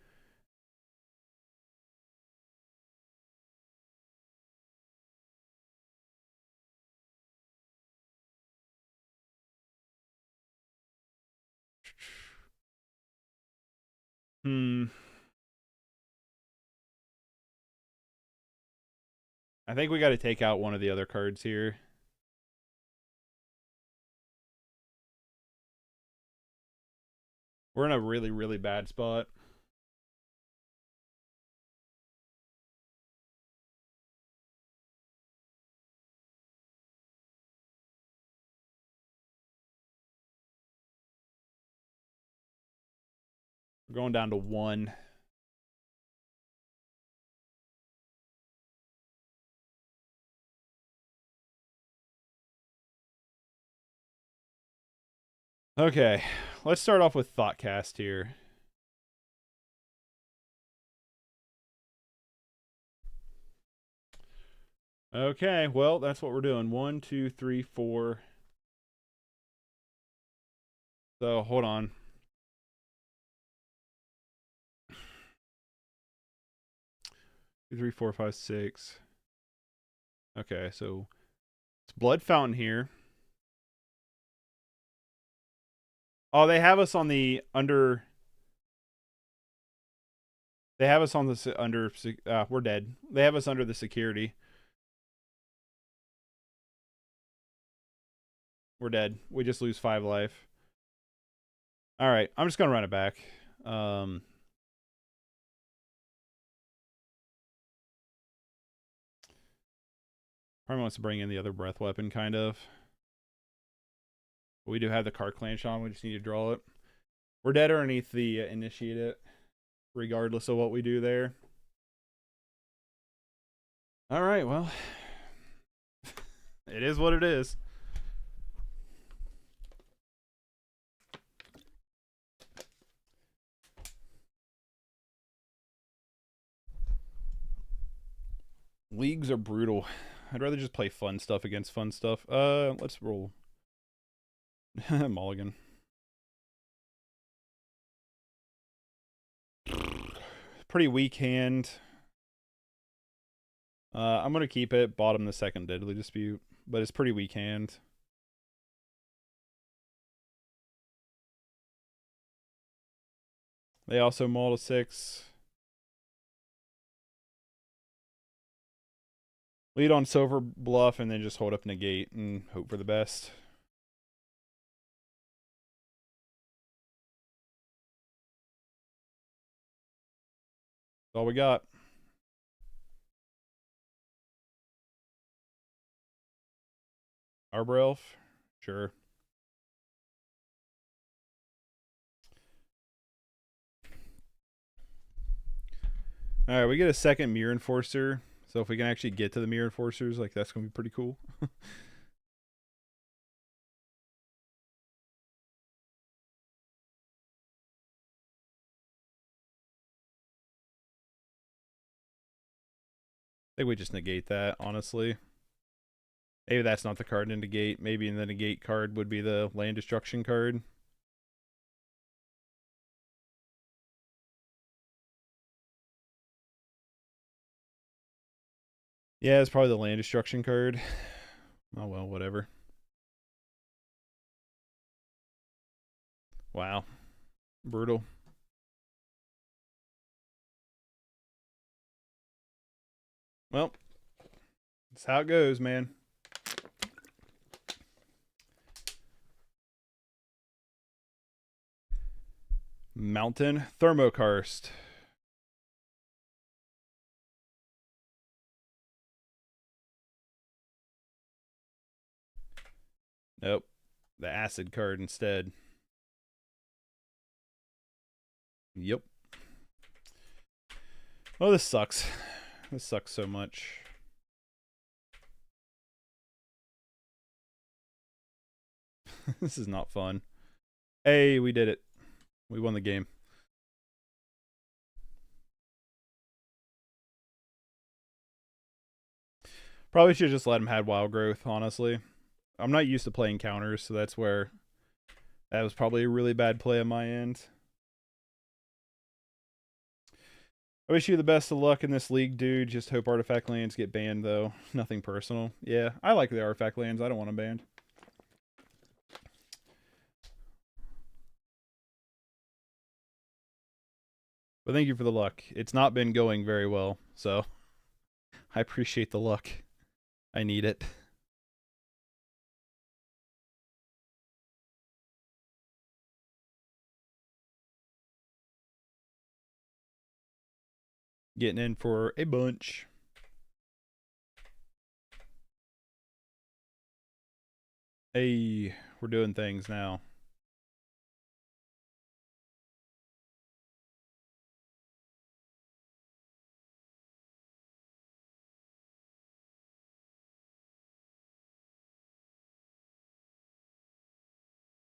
I think we got to take out one of the other cards here. We're in a really, really bad spot. We're going down to 1. Okay, let's start off with Thoughtcast here. Okay, well, that's what we're doing. 1, 2, 3, 4. So, hold on. 2, 3, 4, 5, 6. Okay, so it's Blood Fountain here. Oh, they have us on the under. They have us on the under. We're dead. They have us under the security. We're dead. We just lose 5 life. All right, I'm just gonna run it back. Probably wants to bring in the other breath weapon, kind of. We do have the Car Clanch on. We just need to draw it. We're dead underneath the initiate it, regardless of what we do there. All right, well, it is what it is. Leagues are brutal. I'd rather just play fun stuff against fun stuff. Let's roll. Mulligan. Pretty weak hand. I'm going to keep it. Bottom the second Deadly Dispute. But it's pretty weak hand. They also maul to 6. Lead on Silver Bluff and then just hold up Negate and hope for the best. That's all we got. Arbor Elf? Sure. Alright, we get a second Mirror Enforcer. So if we can actually get to the Mirror Enforcers, like, that's going to be pretty cool. I think we just negate that, honestly. Maybe that's not the card to negate. Maybe in the negate card would be the land destruction card. Yeah, it's probably the land destruction card. Oh well, whatever. Wow. Brutal. Well, that's how it goes, man. Mountain Thermokarst. Nope. The acid card instead. Yep. Oh, this sucks. This sucks so much. This is not fun. Hey, we did it. We won the game. Probably should just let him have wild growth, honestly. I'm not used to playing counters, so that's where that was probably a really bad play on my end. I wish you the best of luck in this league, dude. Just hope artifact lands get banned, though. Nothing personal. Yeah, I like the artifact lands. I don't want them banned. But thank you for the luck. It's not been going very well, so I appreciate the luck. I need it. Getting in for a bunch. Hey, we're doing things now.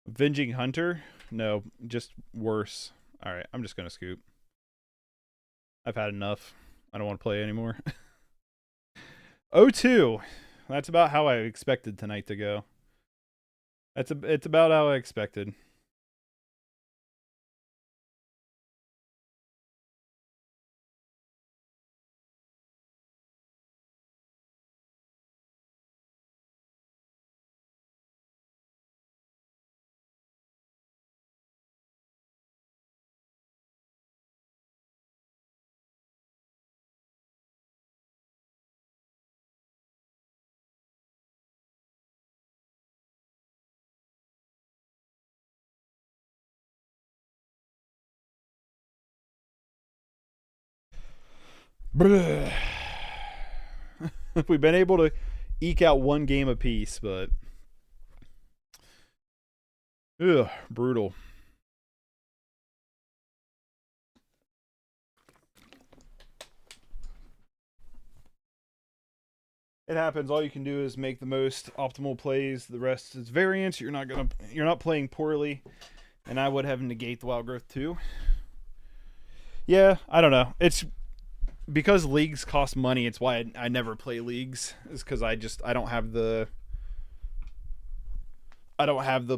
Avenging Hunter? No, just worse. Alright, I'm just gonna scoop. I've had enough. I don't want to play anymore. 0-2. That's about how I expected tonight to go. It's about how I expected. We've been able to eke out one game apiece, but ugh, brutal. It happens. All you can do is make the most optimal plays. The rest is variance. You're not playing poorly, and I would have negate the wild growth too. Yeah, I don't know. It's because leagues cost money. It's why I never play leagues. Is because I don't have the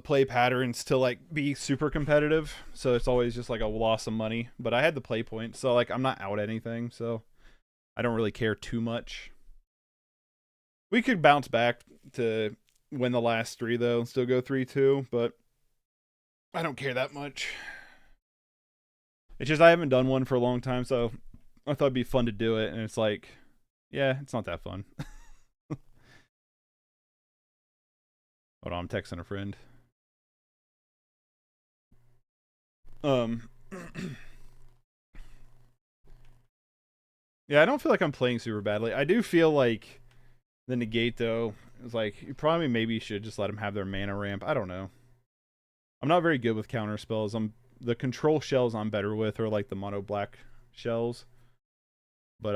play patterns to like be super competitive. So it's always just like a loss of money. But I had the play points, so like I'm not out anything. So I don't really care too much. We could bounce back to win the last 3 though, and still go 3-2, but I don't care that much. It's just I haven't done one for a long time, so I thought it'd be fun to do it, and it's like, yeah, it's not that fun. Hold on, I'm texting a friend. Yeah, I don't feel like I'm playing super badly. I do feel like the negate, though, is like, you probably maybe should just let them have their mana ramp. I don't know. I'm not very good with counter spells. The control shells I'm better with are like the mono black shells. But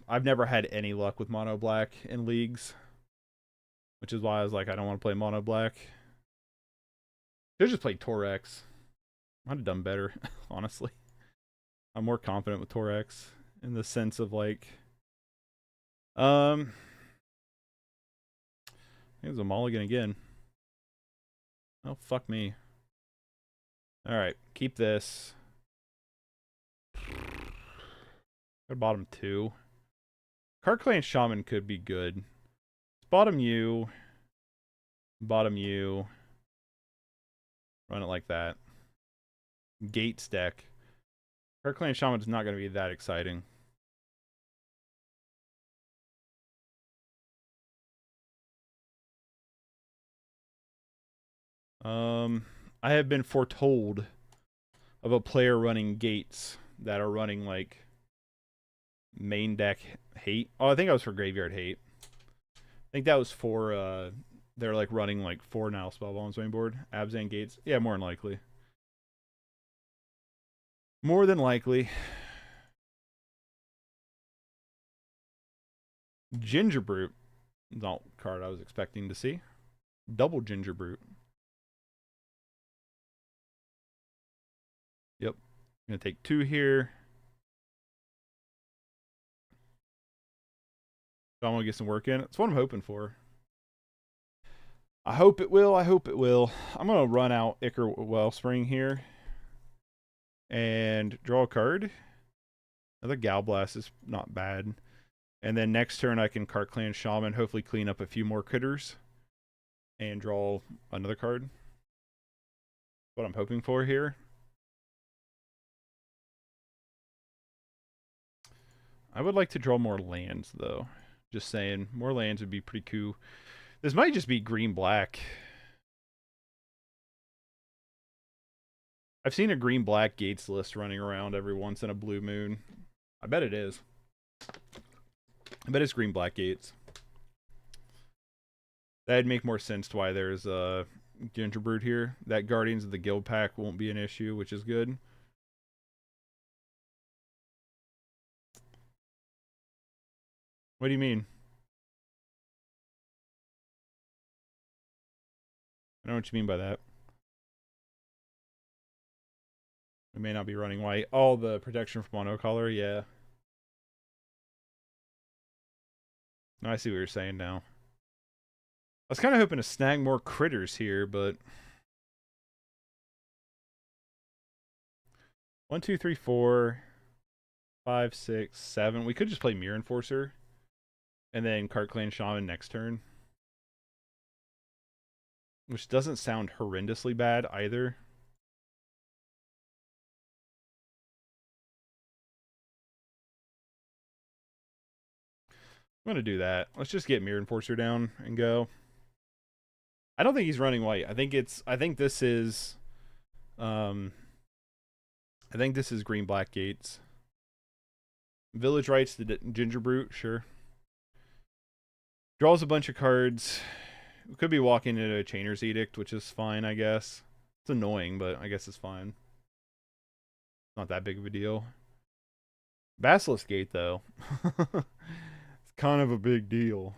I've never had any luck with mono black in leagues. Which is why I was like, I don't want to play mono black. Should just play Torex. I'd have done better, honestly. I'm more confident with Torex in the sense of like, I think it was a mulligan again. Oh, fuck me. Alright, keep this. Got bottom 2. Card Clan Shaman could be good. Bottom you. Bottom U. Run it like that. Gates deck. Clan Shaman is not going to be that exciting. I have been foretold of a player running Gates that are running like main deck hate. Oh, I think that was for graveyard hate. I think that was for they're like running like 4 now spellball on main board. Abzan Gates. Yeah, more than likely. More than likely. Ginger Brute. Not card I was expecting to see. Double Ginger Brute. Yep. I'm gonna take 2 here. So I'm gonna get some work in. That's what I'm hoping for. I hope it will. I hope it will. I'm gonna run out Ichor Wellspring here and draw a card. Another Gal Blast is not bad. And then next turn I can Clan Shaman, hopefully clean up a few more critters and draw another card. What I'm hoping for here. I would like to draw more lands though. Just saying, more lands would be pretty cool. This might just be green-black. I've seen a green-black Gates list running around every once in a blue moon. I bet it is. I bet it's green-black Gates. That'd make more sense to why there's a Ginger Brood here. That Guardians of the Guild pack won't be an issue, which is good. What do you mean? I don't know what you mean by that. We may not be running white. Oh, the protection from monocolor, yeah. No, I see what you're saying now. I was kind of hoping to snag more critters here, but 1, 2, 3, 4, 5, 6, 7. We could just play Mirror Enforcer and then Clan Shaman next turn, which doesn't sound horrendously bad either. I'm gonna do that. Let's just get Mirror Enforcer down and go. I don't think he's running white. I think this is green black Gates. Village Rites, the Ginger Brute, sure. Draws a bunch of cards. We could be walking into a Chainer's Edict, which is fine, I guess. It's annoying, but I guess it's fine. Not that big of a deal. Basilisk Gate, though. It's kind of a big deal.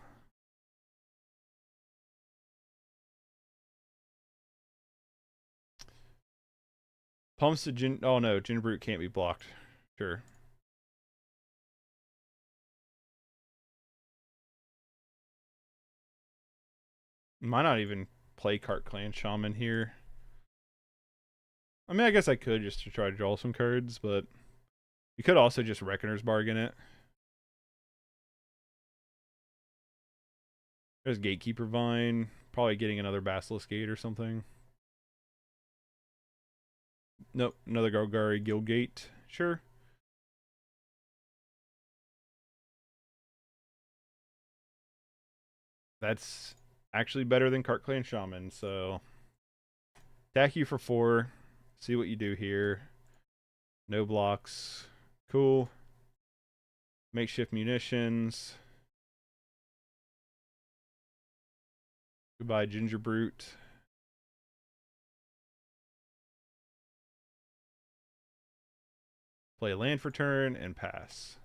Pumps the Gin... Oh, no. Ginger Brute can't be blocked. Sure. Might not even play Clan Shaman here. I mean, I guess I could just to try to draw some cards, but you could also just Reckoner's Bargain it. There's Gatekeeper Vine. Probably getting another Basilisk Gate or something. Nope, another Golgari Guild Gate. Sure. That's actually better than Clan Shaman, so attack you for 4. See what you do here. No blocks. Cool. Makeshift munitions. Goodbye, Ginger Brute. Play a land for turn and pass.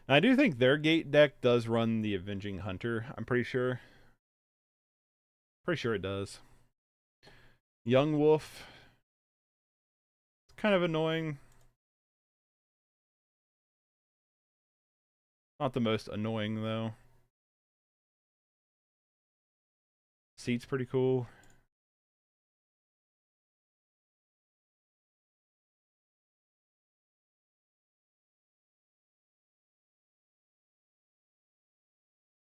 Now, I do think their gate deck does run the Avenging Hunter. I'm pretty sure. Pretty sure it does. Young Wolf. It's kind of annoying. Not the most annoying, though. Seat's pretty cool.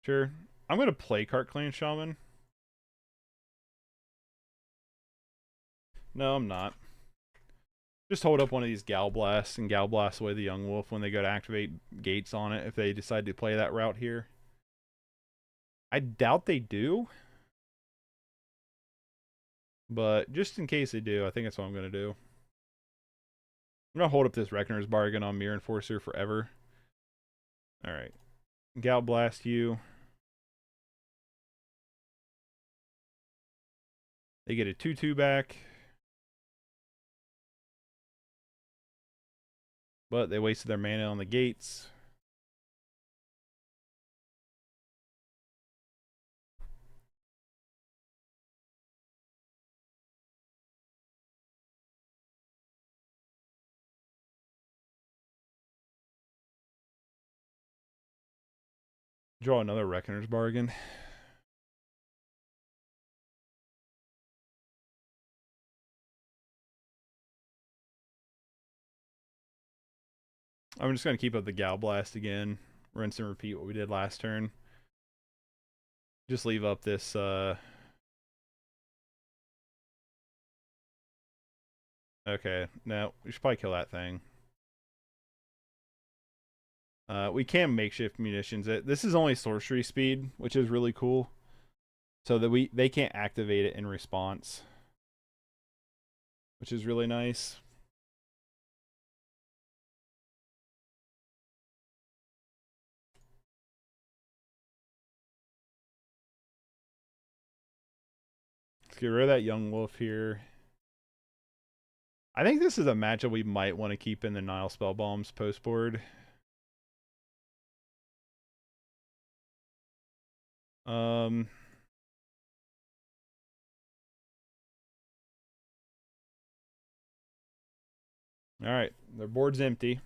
Sure. I'm going to play Cart Clan Shaman. No, I'm not. Just hold up one of these Gal Blasts and Gal Blast away the Young Wolf when they go to activate gates on it if they decide to play that route here. I doubt they do. But just in case they do, I think that's what I'm going to do. I'm going to hold up this Reckoner's Bargain on Mirror Enforcer forever. Alright. Gal Blast you. They get a 2/2 back. But they wasted their mana on the gates. Draw another Reckoner's Bargain. I'm just going to keep up the Gal Blast again. Rinse and repeat what we did last turn. Just leave up this... Okay, no, we should probably kill that thing. We can makeshift munitions it. This is only sorcery speed, which is really cool. So that they can't activate it in response. Which is really nice. Let's get rid of that Young Wolf here. I think this is a matchup we might want to keep in the Nile Spell Bombs post board. Alright, their board's empty.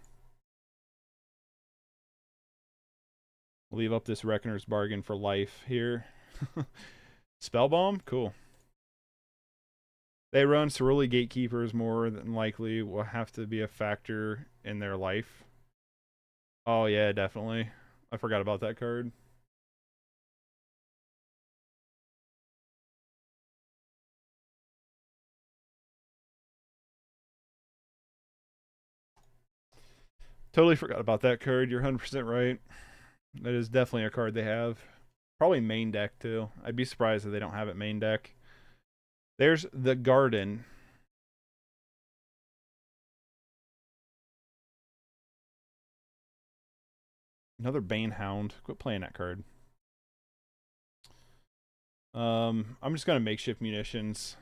Leave up this Reckoner's Bargain for life here. Spell Bomb? Cool. They run Cerulean Gatekeepers more than likely will have to be a factor in their life. Oh yeah, definitely. I forgot about that card. Totally forgot about that card. You're 100% right. That is definitely a card they have. Probably main deck too. I'd be surprised if they don't have it main deck. There's the Garden. Another Banehound. Quit playing that card. I'm just gonna makeshift munitions.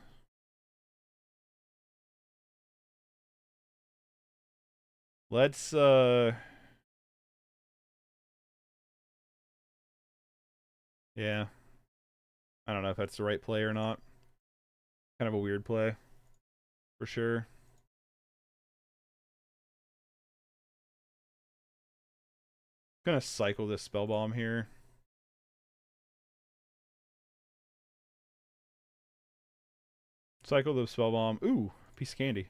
Let's yeah. I don't know if that's the right play or not. Kind of a weird play. For sure. Gonna cycle this Spell Bomb here. Cycle the Spell Bomb. Ooh, piece of candy.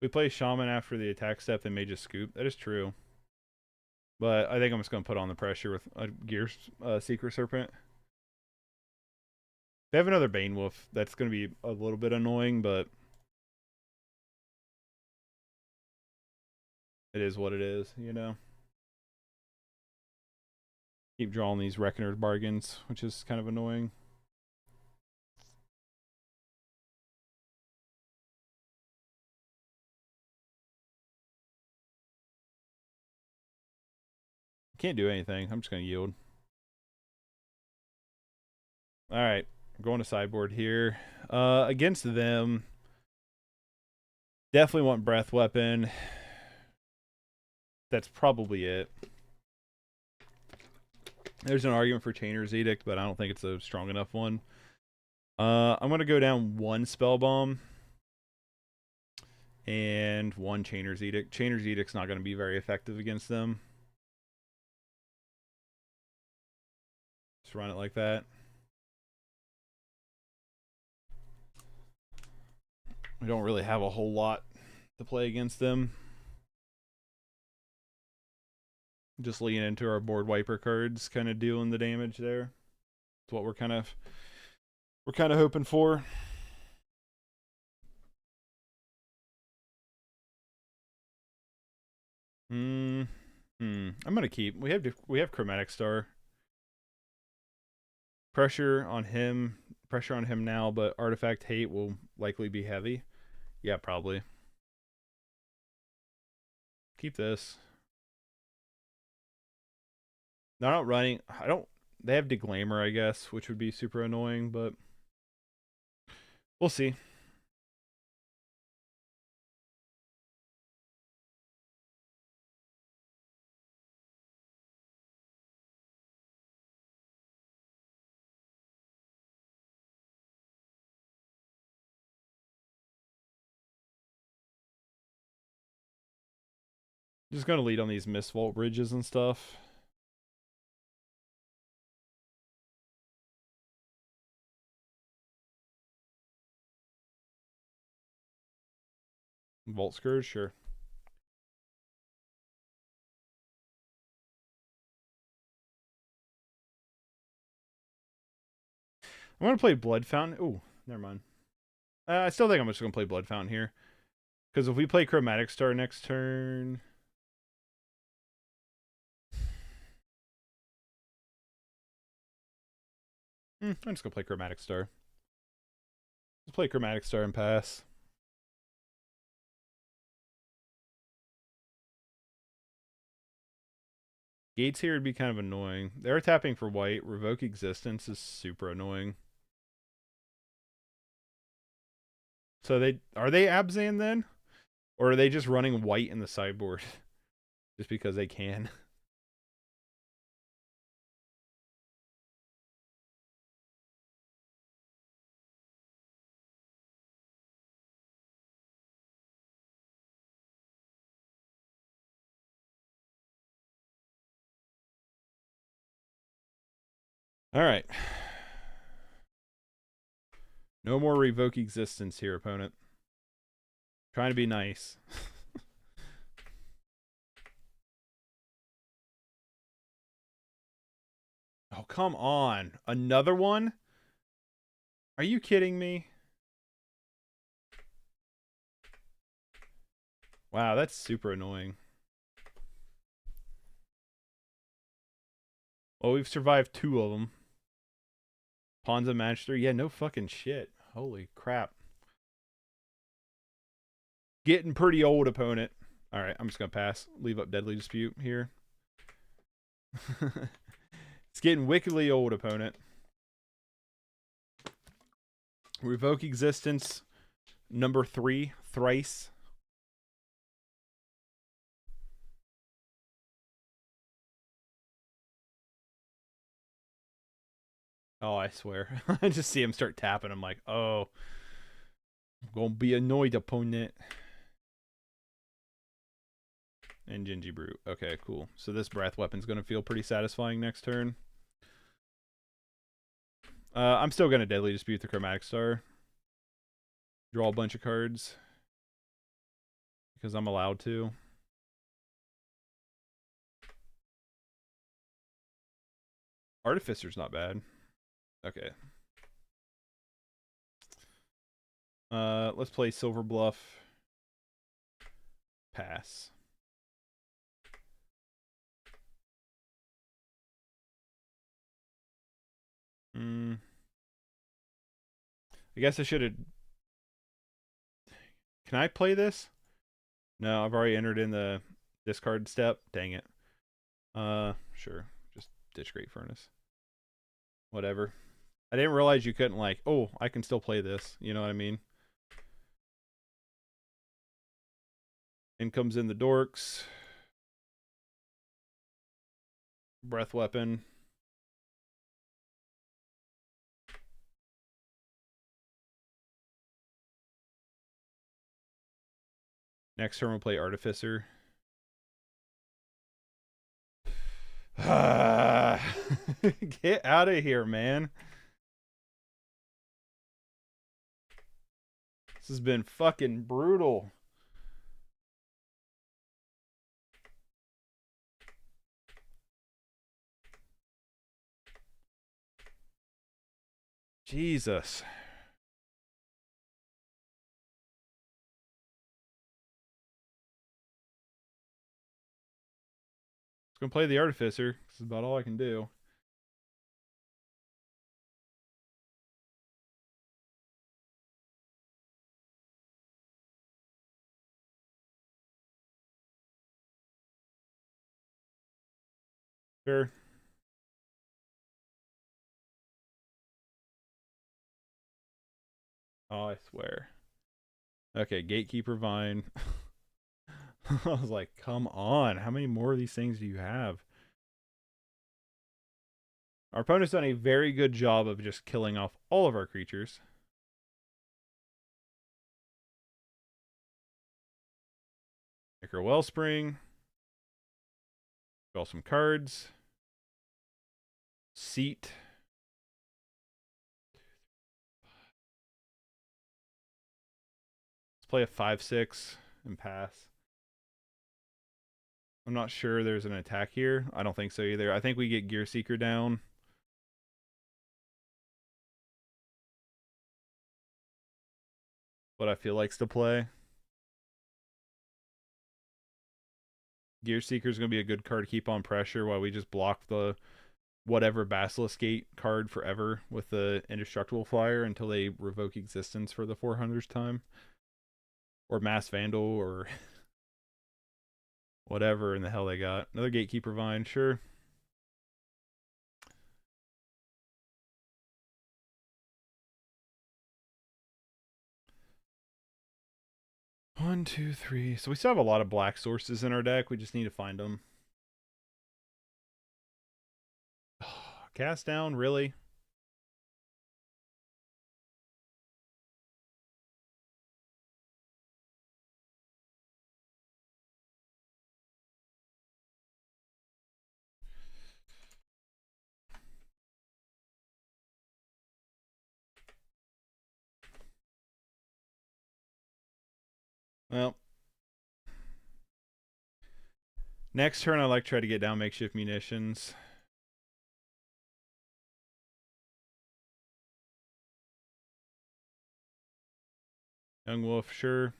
We play Shaman after the attack step, they may just scoop. That is true. But I think I'm just going to put on the pressure with a Gear Seeker Serpent. They have another Bane Wolf. That's going to be a little bit annoying, but it is what it is, you know? Keep drawing these Reckoner's Bargains, which is kind of annoying. Can't do anything. I'm just going to yield. Alright. Going to sideboard here. Against them, definitely want Breath Weapon. That's probably it. There's an argument for Chainer's Edict, but I don't think it's a strong enough one. I'm going to go down one Spell Bomb and one Chainer's Edict. Chainer's Edict's not going to be very effective against them. Just run it like that. We don't really have a whole lot to play against them. Just lean into our board wiper cards, kind of dealing the damage there. That's what we're kind of hoping for. I'm gonna keep. We have Chromatic Star. Pressure on him now, but Artifact Hate will likely be heavy. Yeah, probably. Keep this. They're not running. They have Deglamer, I guess, which would be super annoying, but we'll see. Just gonna lead on these Mist Vault bridges and stuff. Vault Scourge, sure. I'm gonna play Blood Fountain. Ooh, never mind. I still think I'm just gonna play Blood Fountain here, because if we play Chromatic Star next turn, I'm just gonna play Chromatic Star. Let's play Chromatic Star and pass. Gates here would be kind of annoying. They're tapping for white. Revoke Existence is super annoying. So are they Abzan then? Or are they just running white in the sideboard? Just because they can. Alright. No more Revoke Existence here, opponent. Trying to be nice. Oh, come on. Another one? Are you kidding me? Wow, that's super annoying. Well, we've survived 2 of them. Ponza match 3. Yeah, no fucking shit. Holy crap. Getting pretty old, opponent. Alright, I'm just gonna pass. Leave up Deadly Dispute here. It's getting wickedly old, opponent. Revoke Existence number 3, thrice. Oh, I swear. I just see him start tapping. I'm like, oh. I'm gonna be annoyed, opponent. And Gingy Brute. Okay, cool. So this Breath Weapon's gonna feel pretty satisfying next turn. I'm still gonna Deadly Dispute the Chromatic Star. Draw a bunch of cards. Because I'm allowed to. Artificer's not bad. Okay. Let's play Silver Bluff. Pass. I guess I should have... Can I play this? No, I've already entered in the discard step. Dang it. Sure. Just ditch Great Furnace. Whatever. I didn't realize you couldn't, like, oh, I can still play this. You know what I mean? In comes in the Dorks. Breath Weapon. Next turn we'll play Artificer. Get out of here, man. This has been fucking brutal. Jesus. I'm gonna play the Artificer. This is about all I can do. Sure. Oh, I swear. Okay, Gatekeeper Vine. I was like, come on. How many more of these things do you have? Our opponent's done a very good job of just killing off all of our creatures. Necro Wellspring. Draw some cards. Seat. Let's play a 5/6 and pass. I'm not sure there's an attack here. I don't think so either. I think we get Gear Seeker down. What I feel likes to play. Gear Seeker is going to be a good card to keep on pressure while we just block the whatever Basilisk Gate card forever with the Indestructible Flyer until they revoke existence for the 400th time. Or Mass Vandal or whatever in the hell they got. Another Gatekeeper Vine, sure. One, two, three. So we still have a lot of black sources in our deck. We just need to find them. Cast down, really? Well. Next turn, I like to try to get down makeshift munitions. Young Wolf, sure.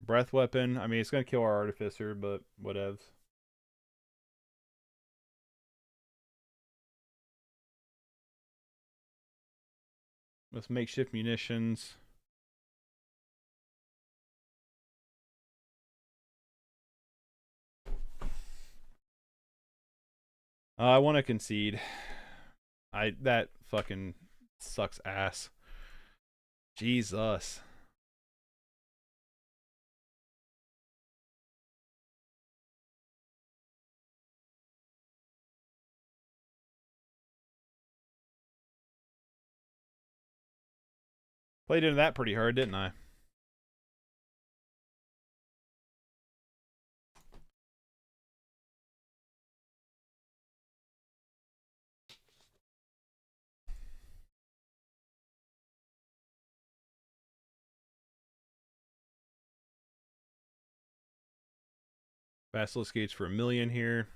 Breath Weapon. I mean, it's going to kill our Artificer, but whatevs. Let's makeshift munitions. I want to concede. That fucking sucks ass. Jesus. Played into that pretty hard, didn't I? Basilisk Gates for 1,000,000 here.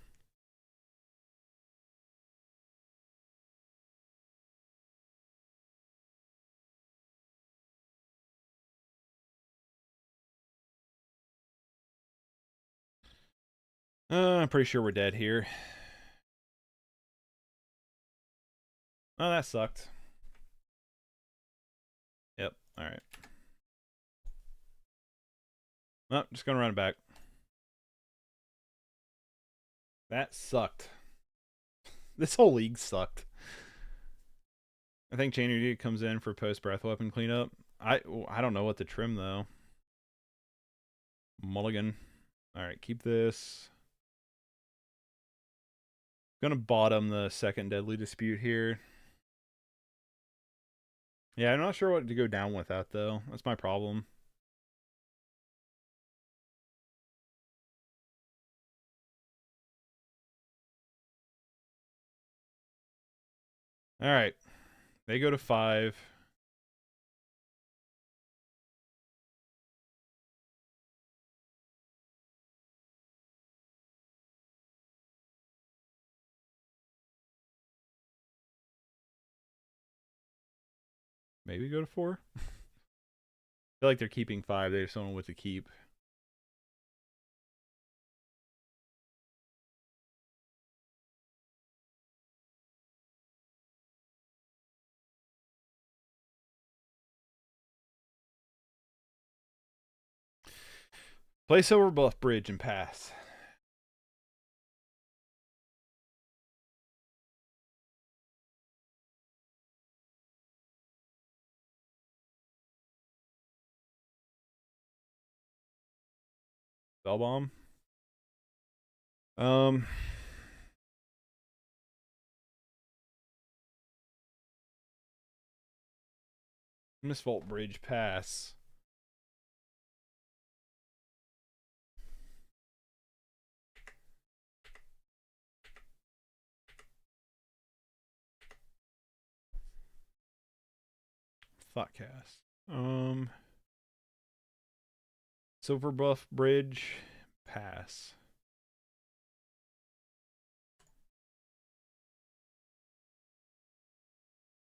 I'm pretty sure we're dead here. Oh, that sucked. Yep, alright. Oh, just gonna run it back. That sucked. This whole league sucked. I think Chain Dude comes in for post-breath weapon cleanup. I don't know what to trim, though. Mulligan. Alright, keep this. Gonna bottom the second Deadly Dispute here. Yeah, I'm not sure what to go down with that, though. That's my problem. All right. They go to 5. Maybe go to 4. I feel like they're keeping 5. They just don't know what to keep. Play Silver Bluff Bridge and pass. Bell bomb. Misvault Bridge pass. Thoughtcast. Silver Bluff Bridge pass.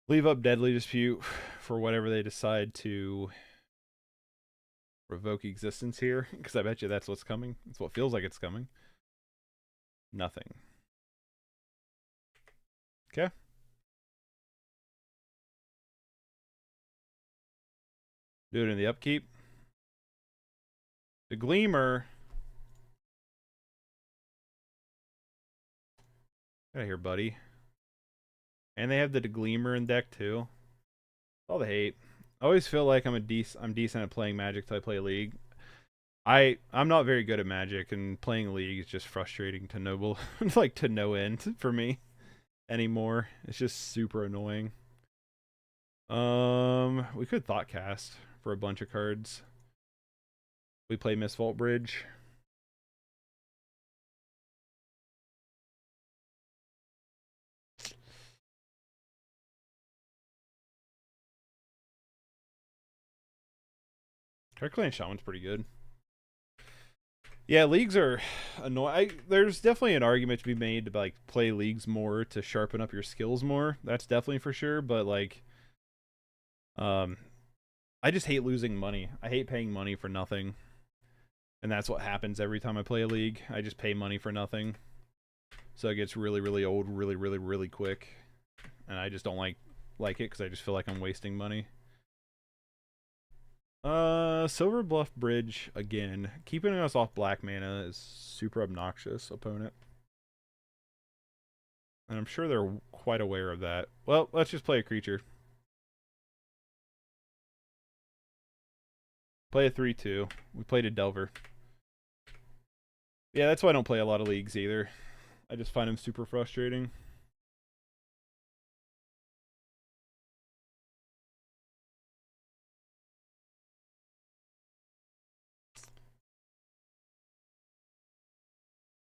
Leave up Deadly Dispute for whatever they decide to revoke existence here, because I bet you that's what's coming. That's what feels like it's coming. Nothing. Okay. Do it in the upkeep. The Gleamer. Get out of here, buddy. And they have the Gleamer in deck too. All the hate. I always feel like I'm decent at playing Magic till I play League. I'm not very good at Magic, and playing League is just frustrating to like to no end for me anymore. It's just super annoying. We could Thoughtcast for a bunch of cards. We play Misvault Bridge. Kirkland Shaman's pretty good. Yeah, leagues are annoying. There's definitely an argument to be made to like play leagues more to sharpen up your skills more. That's definitely for sure. But like, I just hate losing money. I hate paying money for nothing, and that's what happens every time I play a league. I just pay money for nothing, so it gets really, really old, really, really, really quick, and I just don't like it because I just feel like I'm wasting money. Silver Bluff Bridge again. Keeping us off black mana is super obnoxious, opponent. And I'm sure they're quite aware of that. Well, let's just play a creature. Play a 3/2. We played a Delver. Yeah, that's why I don't play a lot of leagues either. I just find them super frustrating.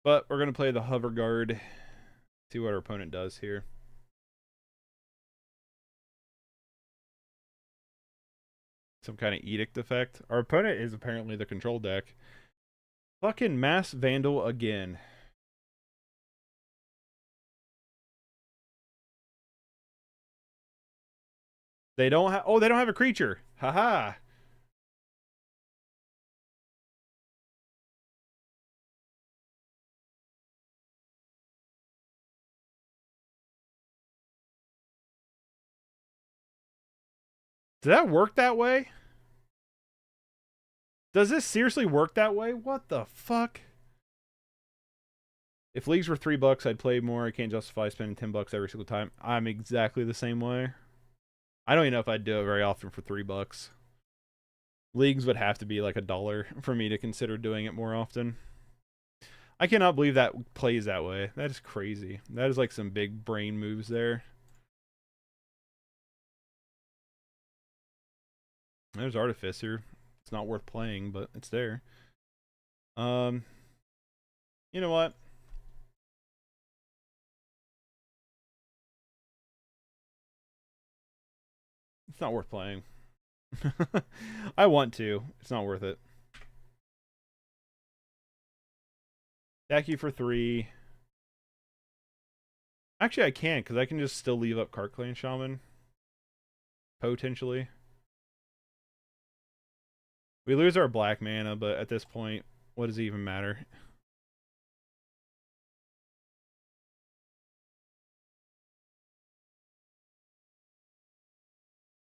But we're going to play the Hover Guard. See what our opponent does here. Some kind of edict effect. Our opponent is apparently the control deck. Fucking Mass Vandal again. They don't have... Oh, they don't have a creature. Haha. Did that work that way? Does this seriously work that way? What the fuck? If leagues were $3, I'd play more. I can't justify spending $10 every single time. I'm exactly the same way. I don't even know if I'd do it very often for $3. Leagues would have to be like $1 for me to consider doing it more often. I cannot believe that plays that way. That is crazy. That is like some big brain moves there. There's Artificer. It's not worth playing, but it's there. You know what? It's not worth playing. I want to. It's not worth it. Attack you for 3. Actually, I can't, because I can just still leave up Cart Clan Shaman. Potentially. We lose our black mana, but at this point, what does it even matter?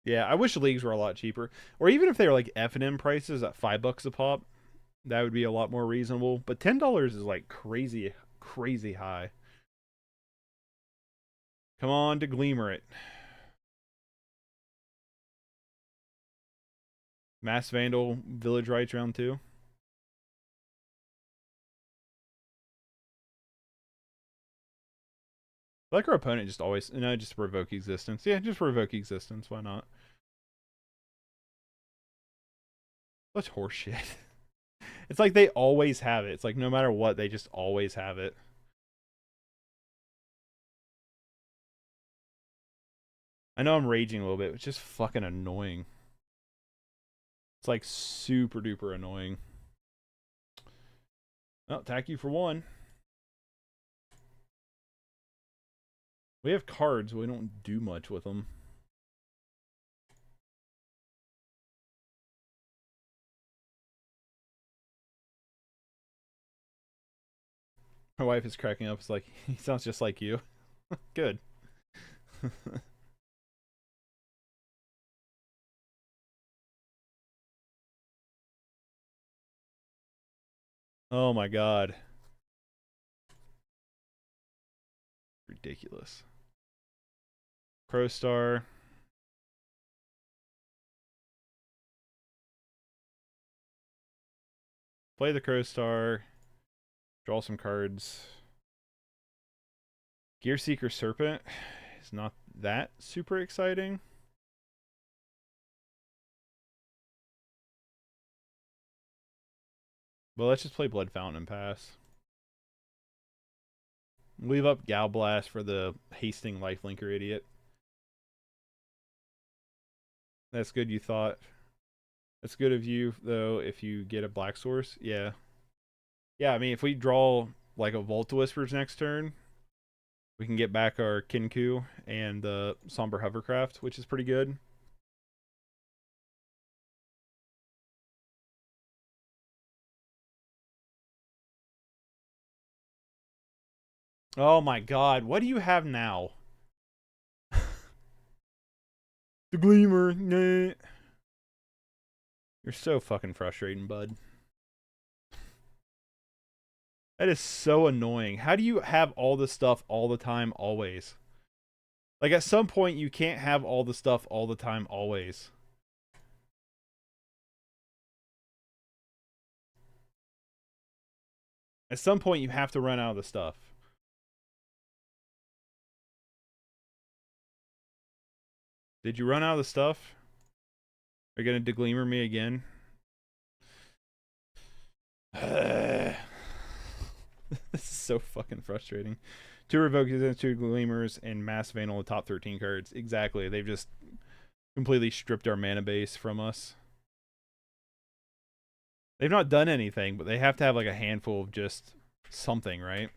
Yeah, I wish leagues were a lot cheaper. Or even if they were like F&M prices at $5 a pop, that would be a lot more reasonable. But $10 is like crazy, crazy high. Come on to Gleamer it. Mass Vandal, Village Rites round 2. I like our opponent just always, no, just revoke existence. Yeah, just revoke existence. Why not? Such horseshit. It's like they always have it. It's like no matter what, they just always have it. I know I'm raging a little bit. It's just fucking annoying. It's like super duper annoying. Oh, attack you for 1. We have cards, but we don't do much with them. My wife is cracking up. It's like, he sounds just like you. Good. Oh my god. Ridiculous. Crowstar. Play the Crowstar. Draw some cards. Gearseeker Serpent is not that super exciting. But let's just play Blood Fountain and pass. Leave up Galblast for the hasting lifelinker idiot. That's good, you thought. That's good of you, though, if you get a Black Source. Yeah. Yeah, I mean, if we draw like a Volta Whispers next turn, we can get back our Kinku and the Somber Hovercraft, which is pretty good. Oh my god, what do you have now? The Gleamer. Nah. You're so fucking frustrating, bud. That is so annoying. How do you have all this stuff all the time, always? Like, at some point, you can't have all the stuff all the time, always. At some point, you have to run out of the stuff. Did you run out of the stuff? Are you going to degleamer me again? This is so fucking frustrating. 2 Revokers, 2 Gleamers, and Mass Vandal the top 13 cards. Exactly. They've just completely stripped our mana base from us. They've not done anything, but they have to have like a handful of just something, right?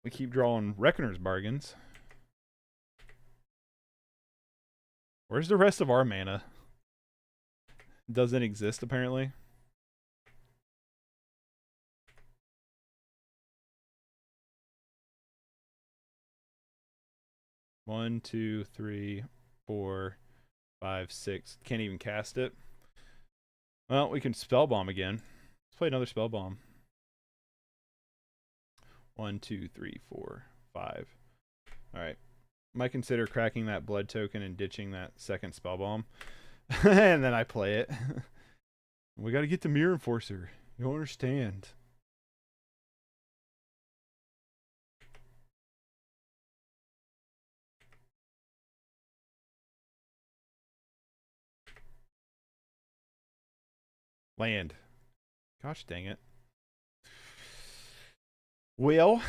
We keep drawing Reckoner's Bargains. Where's the rest of our mana? Doesn't exist, apparently. One, two, three, 4, 5, 6. Can't even cast it. Well, we can Spell Bomb again. Let's play another Spell Bomb. 1, 2, 3, 4, 5. Alright. Might consider cracking that blood token and ditching that second Spell Bomb. And then I play it. We gotta get the Mirror Enforcer. You don't understand. Land. Gosh dang it. Well.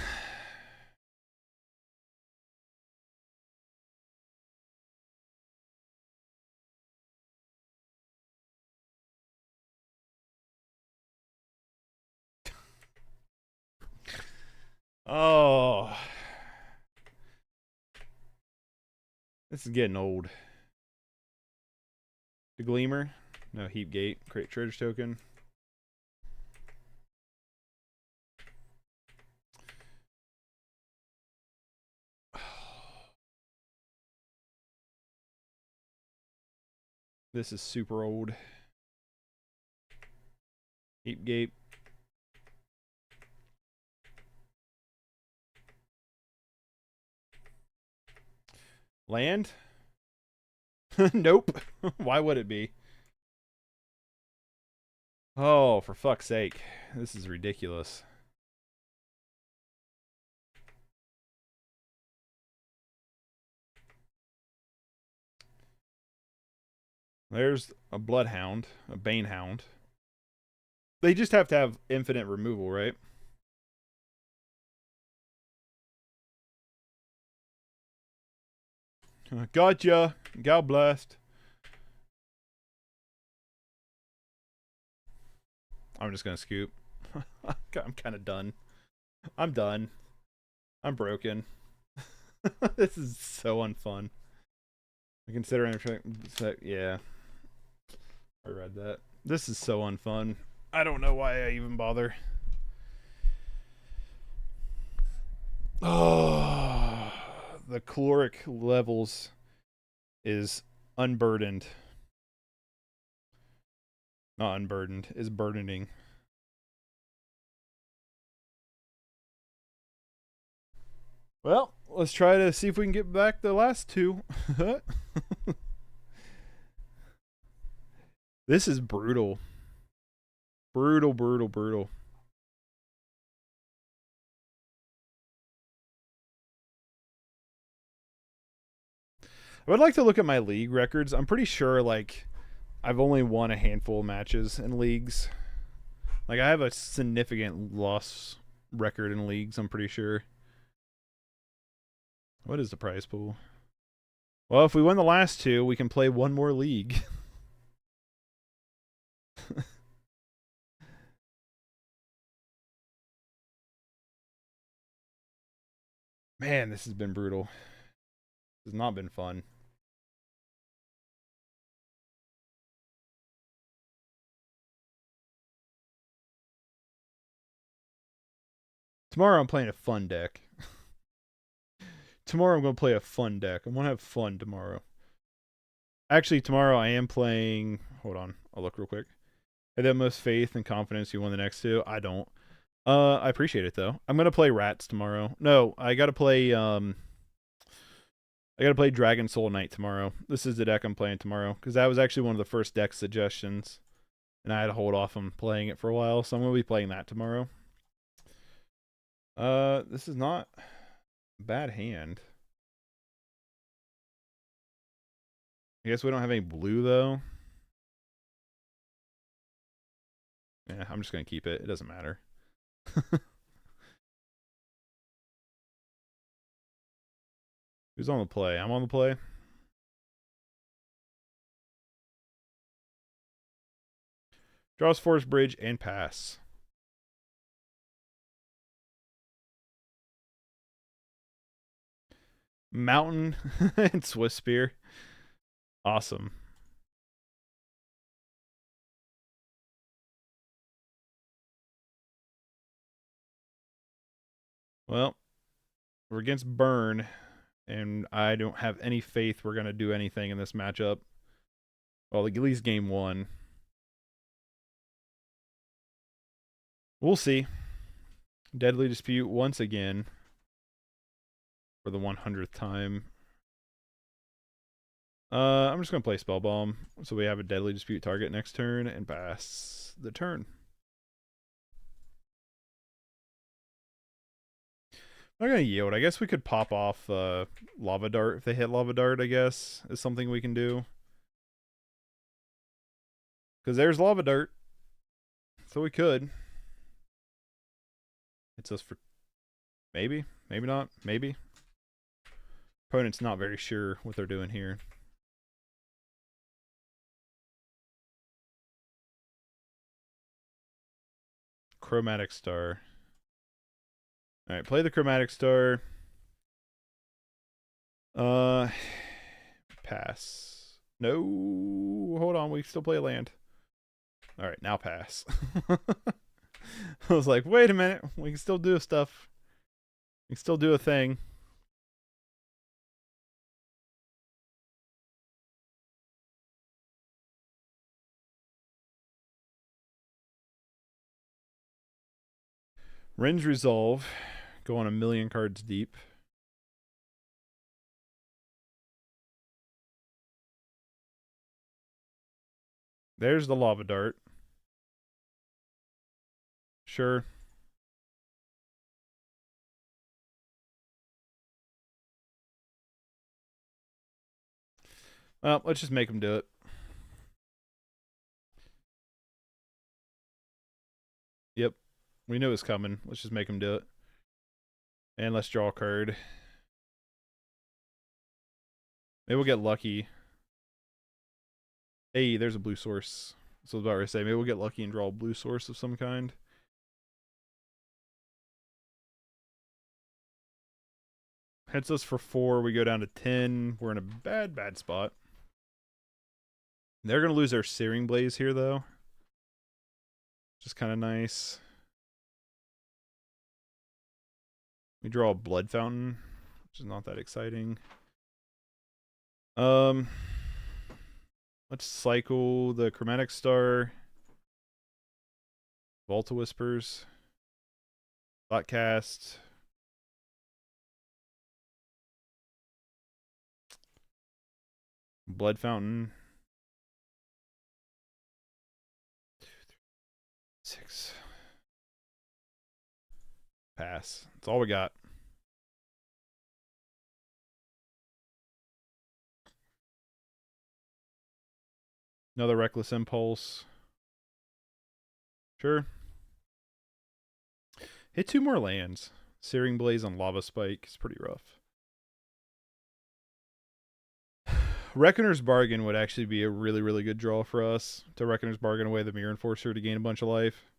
Oh. This is getting old. The Gleamer. No, Heap Gate. Create treasure token. This is super old. Heap Gate. Land? Nope. Why would it be? Oh, for fuck's sake. This is ridiculous. There's a Bloodhound, a Banehound. They just have to have infinite removal, right? Gotcha. God blessed. I'm just gonna scoop. I'm kind of done. I'm done. I'm broken. This is so unfun. I consider yeah. I read that. This is so unfun. I don't know why I even bother. Oh, the caloric levels is unburdened. Not unburdened, is burdening. Well, let's try to see if we can get back the last two. This is brutal. Brutal, brutal, brutal. I would like to look at my league records. I'm pretty sure, like, I've only won a handful of matches in leagues. Like, I have a significant loss record in leagues, I'm pretty sure. What is the prize pool? Well, if we win the last two, we can play one more league. Man, this has been brutal. This has not been fun. Tomorrow I'm playing a fun deck. Tomorrow I'm going to play a fun deck. I'm going to have fun tomorrow. Actually, tomorrow I am playing... Hold on. I'll look real quick. I have the most faith and confidence you won the next two. I don't. I appreciate it, though. I'm going to play Rats tomorrow. No, I got to play... I got to play Dragon Soul Knight tomorrow. This is the deck I'm playing tomorrow. Because that was actually one of the first deck suggestions. And I had to hold off on playing it for a while. So I'm going to be playing that tomorrow. This is not a bad hand. I guess we don't have any blue, though. Yeah, I'm just going to keep it. It doesn't matter. Who's on the play? I'm on the play. Draws Forest Bridge and pass. Mountain and Swiss Spear. Awesome. Well, we're against Burn, and I don't have any faith we're going to do anything in this matchup. Well, at least game one. We'll see. Deadly Dispute once again. For the 100th time. I'm just going to play Spell Bomb. So we have a Deadly Dispute target next turn and pass the turn. I'm not going to yield. I guess we could pop off Lava Dart. If they hit Lava Dart, I guess, is something we can do. Because there's Lava Dart. So we could. Hits us for maybe, maybe not, maybe. Opponent's not very sure what they're doing here. Chromatic Star. Alright, play the Chromatic Star. Pass. No, hold on, we still play a land. Alright, now pass. I was like, wait a minute, we can still do stuff. We can still do a thing. Rin's Resolve. Going a million cards deep. There's the Lava Dart. Sure. Well, let's just make him do it. Yep. We knew it was coming. Let's just make him do it. And let's draw a card. Maybe we'll get lucky. Hey, there's a blue source. So I was about to say, maybe we'll get lucky and draw a blue source of some kind. Hits us for 4. We go down to 10. We're in a bad spot. They're going to lose their Searing Blaze here, though. Just kind of nice. We draw a Blood Fountain, which is not that exciting. Let's cycle the Chromatic Star. Volta Whispers. Thoughtcast. Blood Fountain. 2, 3, 6. Pass. That's all we got. Another Reckless Impulse. Sure. Hit 2 more lands. Searing Blaze on Lava Spike is pretty rough. Reckoner's Bargain would actually be a really, really good draw for us. To Reckoner's Bargain away the Mirror Enforcer to gain a bunch of life.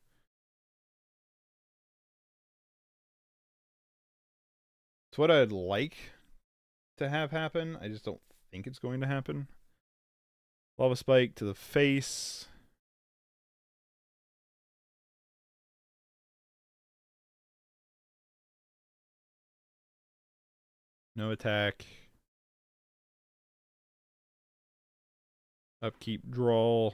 It's what I'd like to have happen. I just don't think it's going to happen. Lava Spike to the face. No attack. Upkeep, draw.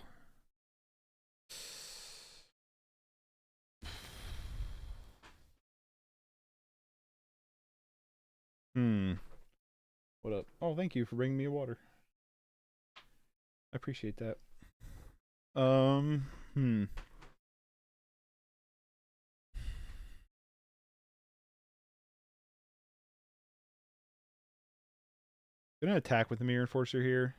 What up? Oh, thank you for bringing me water. I appreciate that. Gonna attack with the Mirror Enforcer here.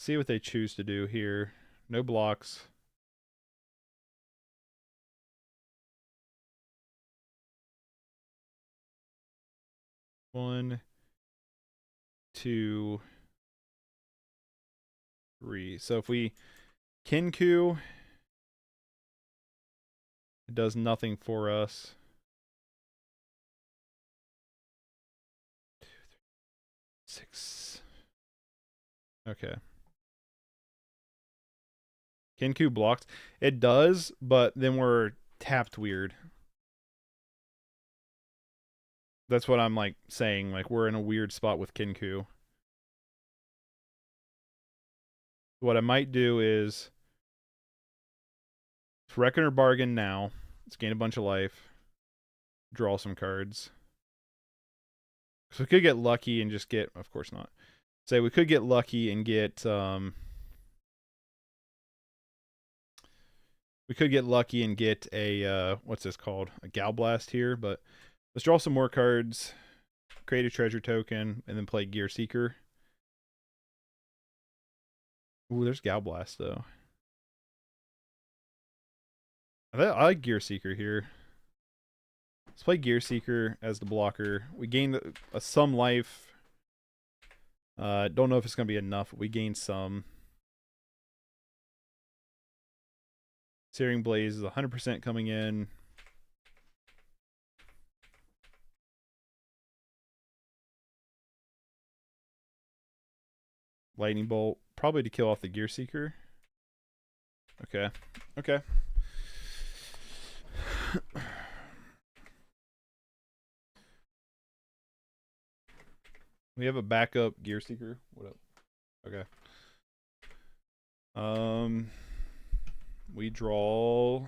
See what they choose to do here. No blocks. One, 2, 3. So if we Kinku, it does nothing for us. 2, 3, 6. Okay. Kinku blocks. It does, but then we're tapped weird. That's what I'm like saying. Like we're in a weird spot with Kinku. What I might do is Reckoner Bargain now. Let's gain a bunch of life. Draw some cards. So we could get lucky and just get, of course not. Say we could get lucky and get we could get lucky and get a what's this called? A Gal Blast here, but let's draw some more cards, create a treasure token, and then play Gear Seeker. Ooh, there's Gal Blast though. I like Gear Seeker here. Let's play Gear Seeker as the blocker. We gain some life. Don't know if it's going to be enough. But we gain some. Searing Blaze is 100% coming in. Lightning Bolt, probably to kill off the Gear Seeker. Okay. Okay. We have a backup Gear Seeker. What up? Okay. We draw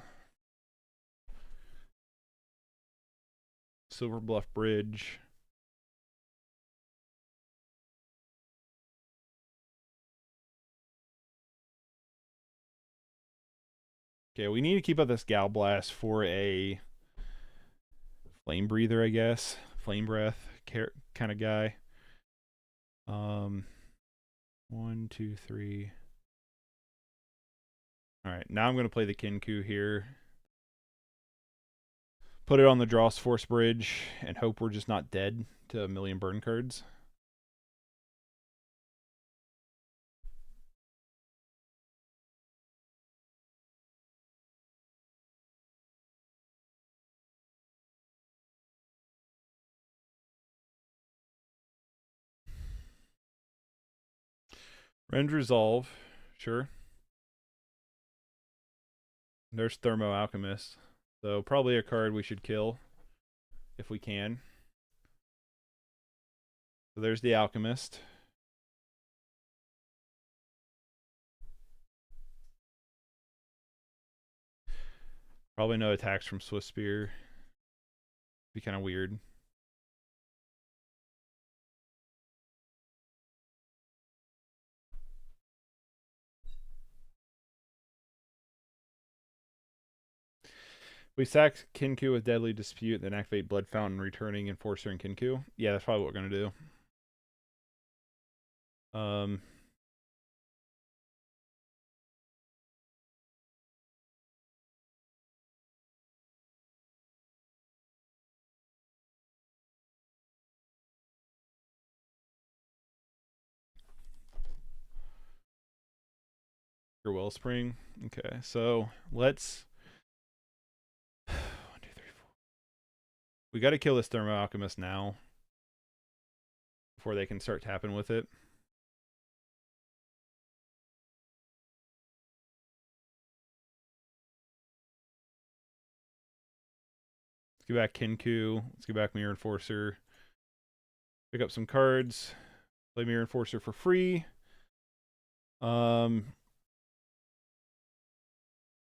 Silver Bluff Bridge. Okay, we need to keep up this Gal Blast for a Flame Breather, I guess. Flame Breath kind of guy. 1, 2, 3. Alright, now I'm going to play the Kinku here. Put it on the Dross Force Bridge and hope we're just not dead to a million burn cards. Rend Resolve, sure. There's Thermo Alchemist. So probably a card we should kill if we can. So there's the Alchemist. Probably no attacks from Swift Spear. Be kind of weird. We sack Kinku with Deadly Dispute, then activate Blood Fountain, returning Enforcer and Kinku. Yeah, that's probably what we're gonna do. Your Wellspring. Okay, so let's 1, 2, 3, 4. We got to kill this Thermo Alchemist now before they can start tapping with it. Let's get back Kinku. Let's get back Mirror Enforcer. Pick up some cards. Play Mirror Enforcer for free.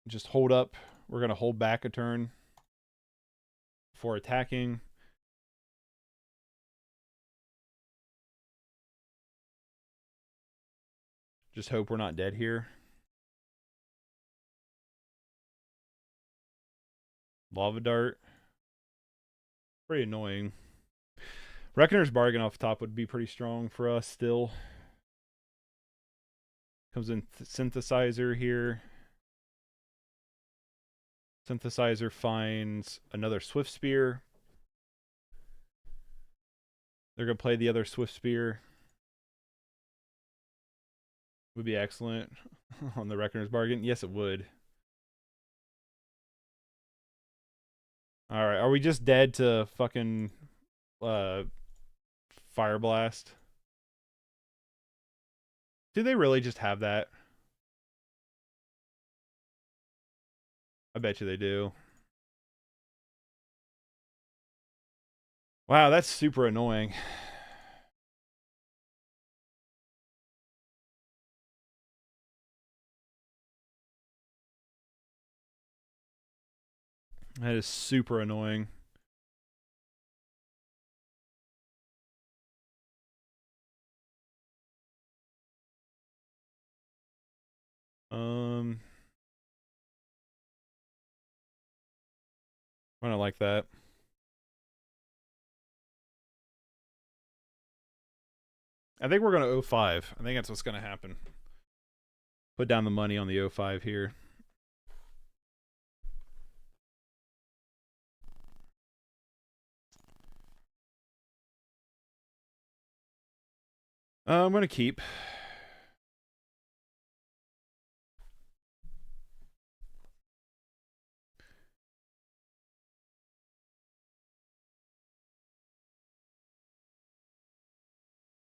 Just hold up. We're going to hold back a turn before attacking. Just hope we're not dead here. Lava Dart. Pretty annoying. Reckoner's Bargain off the top would be pretty strong for us still. Comes in Synthesizer here. Synthesizer finds another Swift Spear. They're going to play the other Swift Spear. Would be excellent on the Reckoner's Bargain. Yes, it would. Alright, are we just dead to fucking Fire Blast? Do they really just have that? I bet you they do. Wow, that's super annoying. That is super annoying. I don't like that. I think we're going to 05. I think that's what's going to happen. Put down the money on the 05 here. I'm going to keep.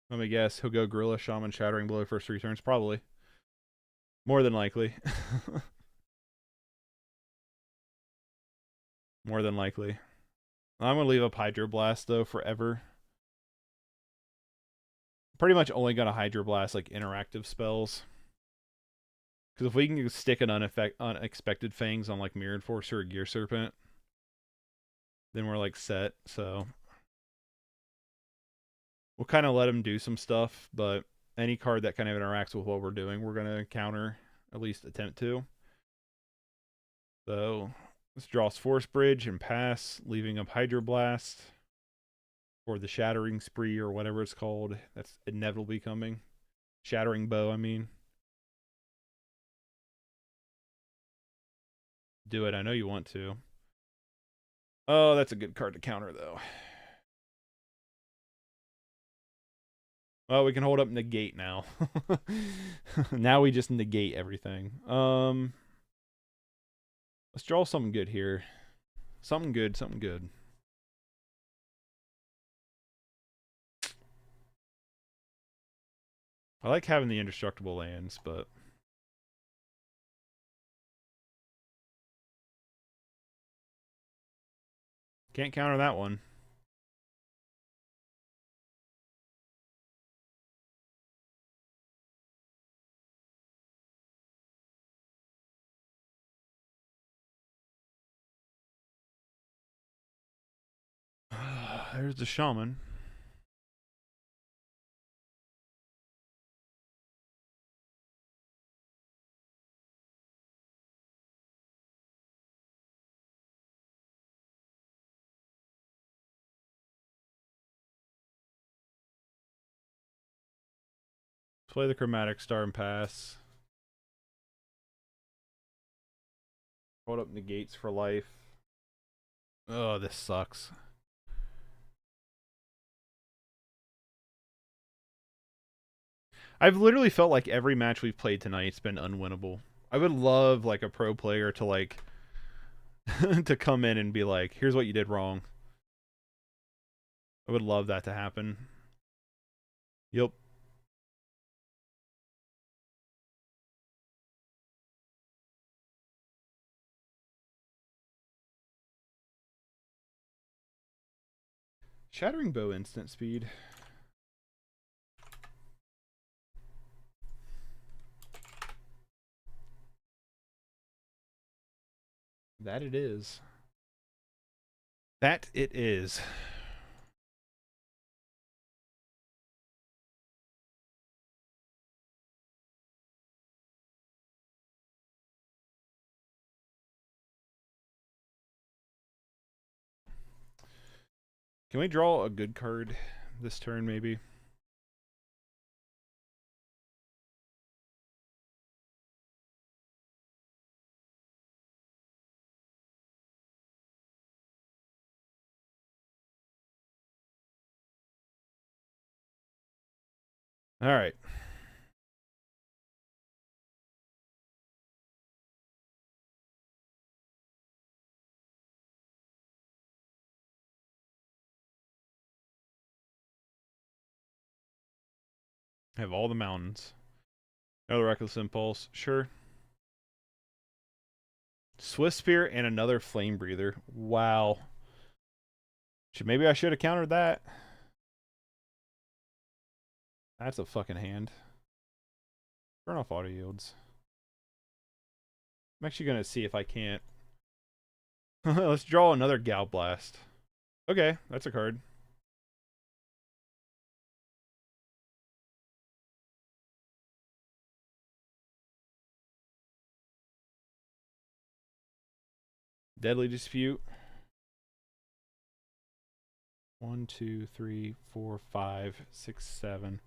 Let me guess. He'll go Gorilla, Shaman, Shattering Blow first 3 turns. Probably. More than likely. More than likely. I'm going to leave up Hydroblast, though, forever. Pretty much only going to Hydroblast, like, interactive spells. Because if we can stick an Unexpected Fangs on, like, Mirrored Force or Gear Serpent, then we're, like, set, so... We'll kind of let him do some stuff, but any card that kind of interacts with what we're doing, we're going to counter, at least attempt to. So, let's draw Force Bridge and pass, leaving up Hydroblast. Or the Shattering Spree, or whatever it's called. That's inevitably coming. Shattering Bow, I mean. Do it, I know you want to. Oh, that's a good card to counter, though. Well, we can hold up Negate now. Now we just negate everything. Let's draw something good here. Something good, something good. I like having the indestructible lands, but... Can't counter that one. There's the Shaman. Play the Chromatic Star and pass. Hold up Negates for life. Oh, this sucks. I've literally felt like every match we've played tonight's been unwinnable. I would love like a pro player to like to come in and be like, here's what you did wrong. I would love that to happen. Yep. Shattering Bow instant speed. That it is. That it is. Can we draw a good card this turn, maybe? All right. Have all the mountains. Another Reckless Impulse. Sure. Swift Spear and another Flame Breather. Wow. Maybe I should have countered that. That's a fucking hand. Turn off auto yields. I'm actually going to see if I can't. Let's draw another Gal Blast. Okay, that's a card. Deadly Dispute. 1, 2, 3, 4, 5, 6, 7.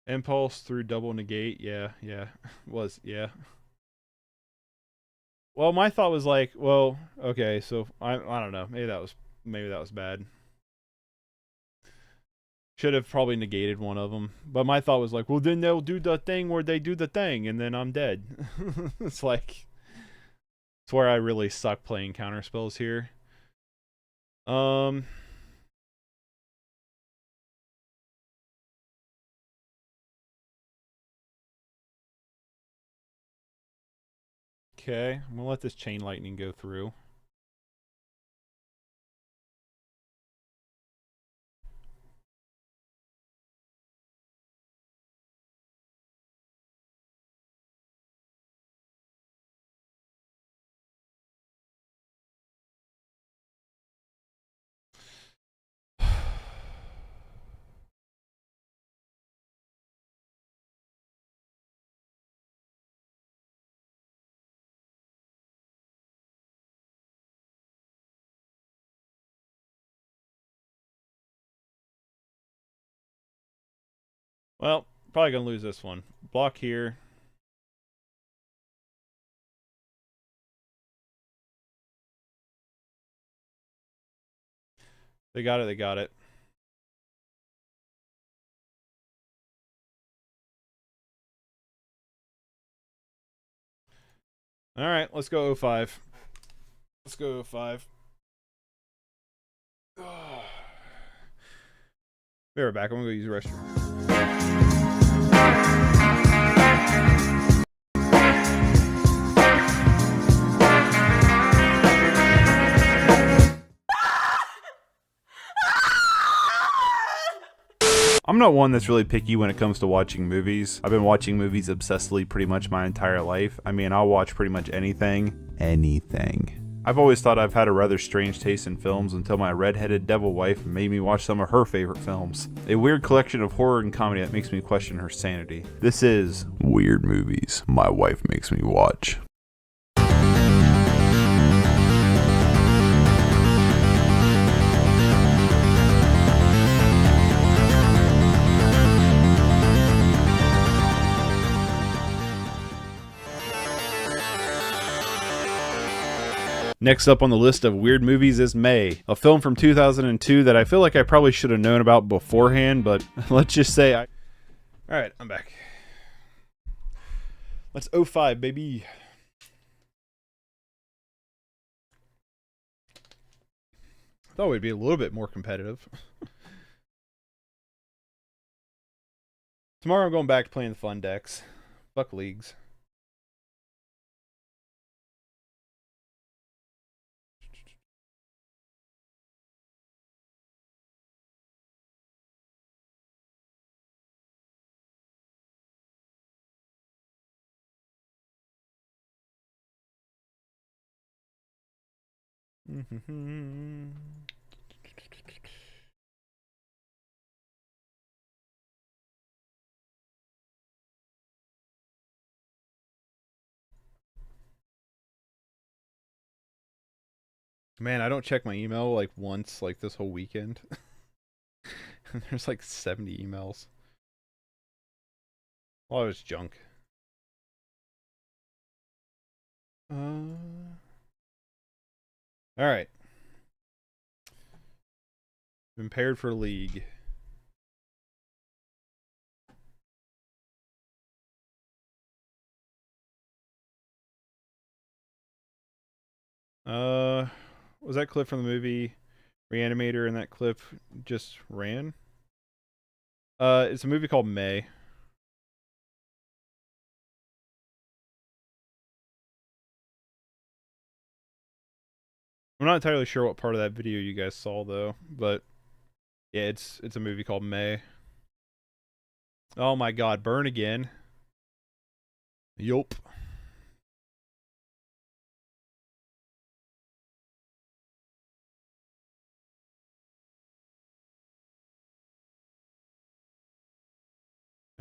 Impulse through double negate. Yeah. Yeah. Well, my thought was like, well, okay, so I don't know. Maybe that was bad. Should have probably negated one of them. But my thought was like, well, then they'll do the thing where they do the thing, and then I'm dead. It's like, it's where I really suck playing counter spells here. Okay, I'm gonna let this chain lightning go through. Well, probably gonna lose this one. Block here. They got it. Alright, let's go 05. Let's go 05. Be right back. I'm gonna go use the restroom. I'm not one that's really picky when it comes to watching movies. I've been watching movies obsessively pretty much my entire life. I mean, I'll watch pretty much anything. I've always thought I've had a rather strange taste in films until my redheaded devil wife made me watch some of her favorite films. A weird collection of horror and comedy that makes me question her sanity. This is Weird Movies My Wife Makes Me Watch. Next up on the list of weird movies is May, a film from 2002 that I feel like I probably should have known about beforehand, but let's just say I... Alright, I'm back. Let's 05, baby. Thought we'd be a little bit more competitive. Tomorrow I'm going back to playing the fun decks. Fuck leagues. Man, I don't check my email like once like this whole weekend. There's like 70 emails. Oh, it's junk. Alright. Been paired for league. Was that clip from the movie Reanimator, and that clip just ran? It's a movie called May. I'm not entirely sure what part of that video you guys saw though, but yeah, it's a movie called May. Oh my god, burn again. Yup.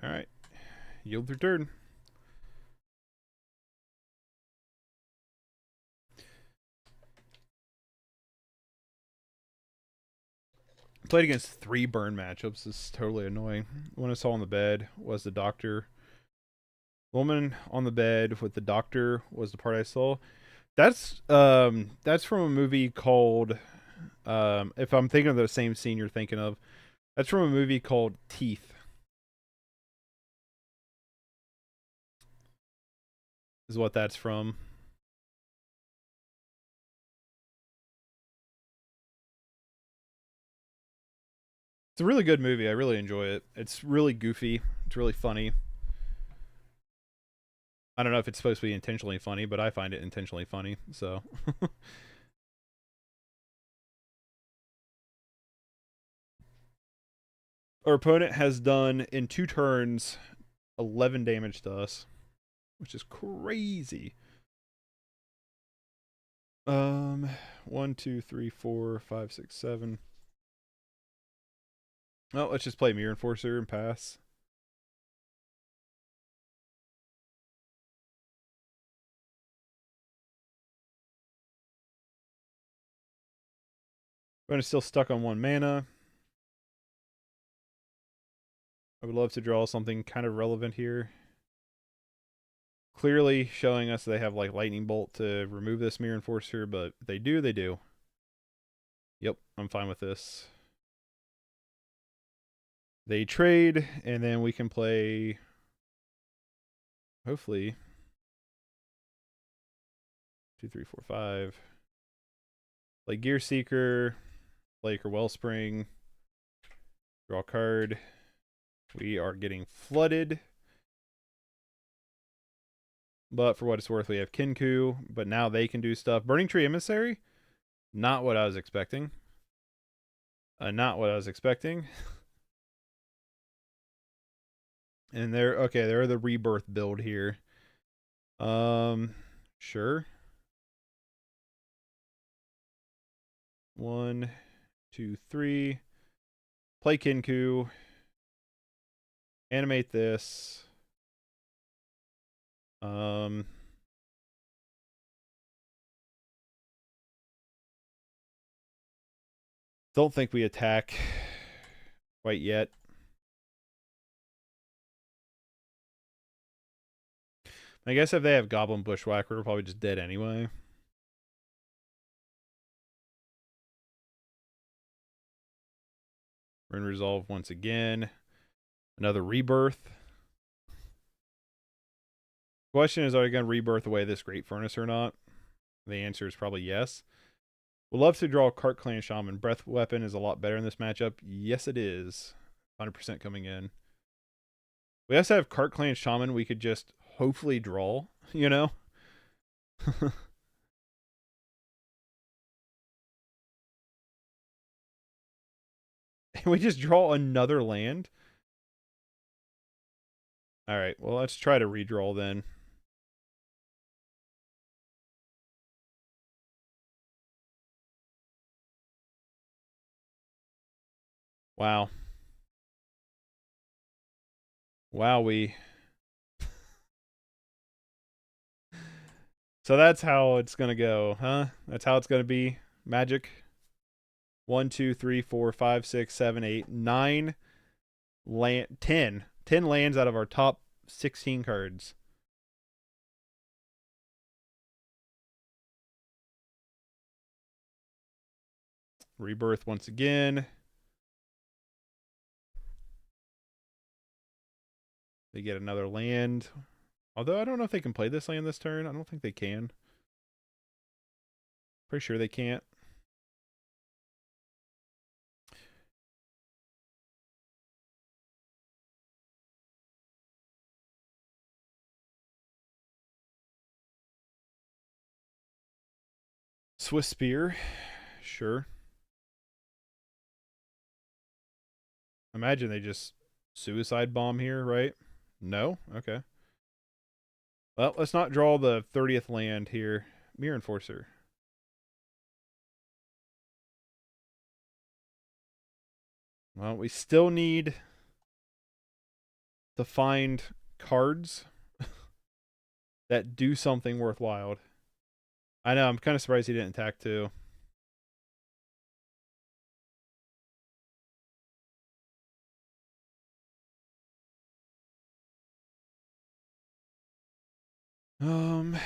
Alright. Yield your turn. Played against 3 burn matchups. This is totally annoying. The one I saw on the bed was the doctor. Woman on the bed with the doctor was the part I saw. That's from a movie called if I'm thinking of the same scene you're thinking of, that's from a movie called Teeth. Is what that's from. It's a really good movie. I really enjoy it. It's really goofy. It's really funny. I don't know if it's supposed to be intentionally funny, but I find it intentionally funny. So our opponent has done in 2 turns 11 damage to us, which is crazy. 1, 2, 3, 4, 5, 6, 7. Well, let's just play Mirror Enforcer and pass. Opponent's still stuck on 1 mana. I would love to draw something kind of relevant here. Clearly showing us they have like Lightning Bolt to remove this Mirror Enforcer, but if they do, they do. Yep, I'm fine with this. They trade, and then we can play, hopefully, 2, 3, 4, 5. Play Gear Seeker, play Acre Wellspring, draw a card. We are getting flooded. But for what it's worth, we have Kinku, but now they can do stuff. Burning Tree Emissary? Not what I was expecting. Not what I was expecting. And they're the Rebirth build here. Sure. 1, 2, 3. Play Kinku. Animate this. Don't think we attack quite yet. I guess if they have Goblin Bushwhacker, we're probably just dead anyway. We're in Resolve once again. Another Rebirth. Question is, are they going to rebirth away this Great Furnace or not? The answer is probably yes. We'll love to draw Cart Clan Shaman. Breath Weapon is a lot better in this matchup. Yes, it is. 100% coming in. We also have Cart Clan Shaman we could just hopefully draw, you know? And we just draw another land? Alright, well, let's try to redraw then. Wow. Wowee. So that's how it's gonna go, huh? That's how it's gonna be. Magic. 1, 2, 3, 4, 5, 6, 7, 8, 9 land 10. 10 lands out of our top 16 cards. Rebirth once again. They get another land. Although I don't know if they can play this land this turn. I don't think they can. Pretty sure they can't. Swiss Spear. Sure. Imagine they just suicide bomb here, right? No? Okay. Well, let's not draw the 30th land here. Mirror Enforcer. Well, we still need to find cards that do something worthwhile. I know, I'm kind of surprised he didn't attack too. Um,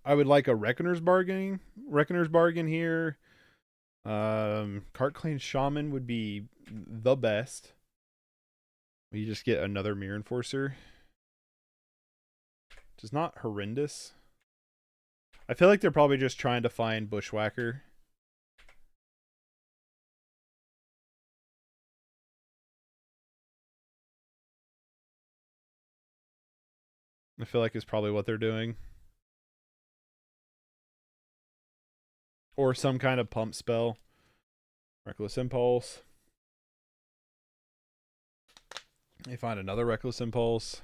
I would like a Reckoner's bargain here. Cart Clean Shaman would be the best. You just get another Mirror Enforcer. Which is not horrendous. I feel like they're probably just trying to find Bushwhacker. I feel like it's probably what they're doing. Or some kind of pump spell. Reckless Impulse. They find another Reckless Impulse.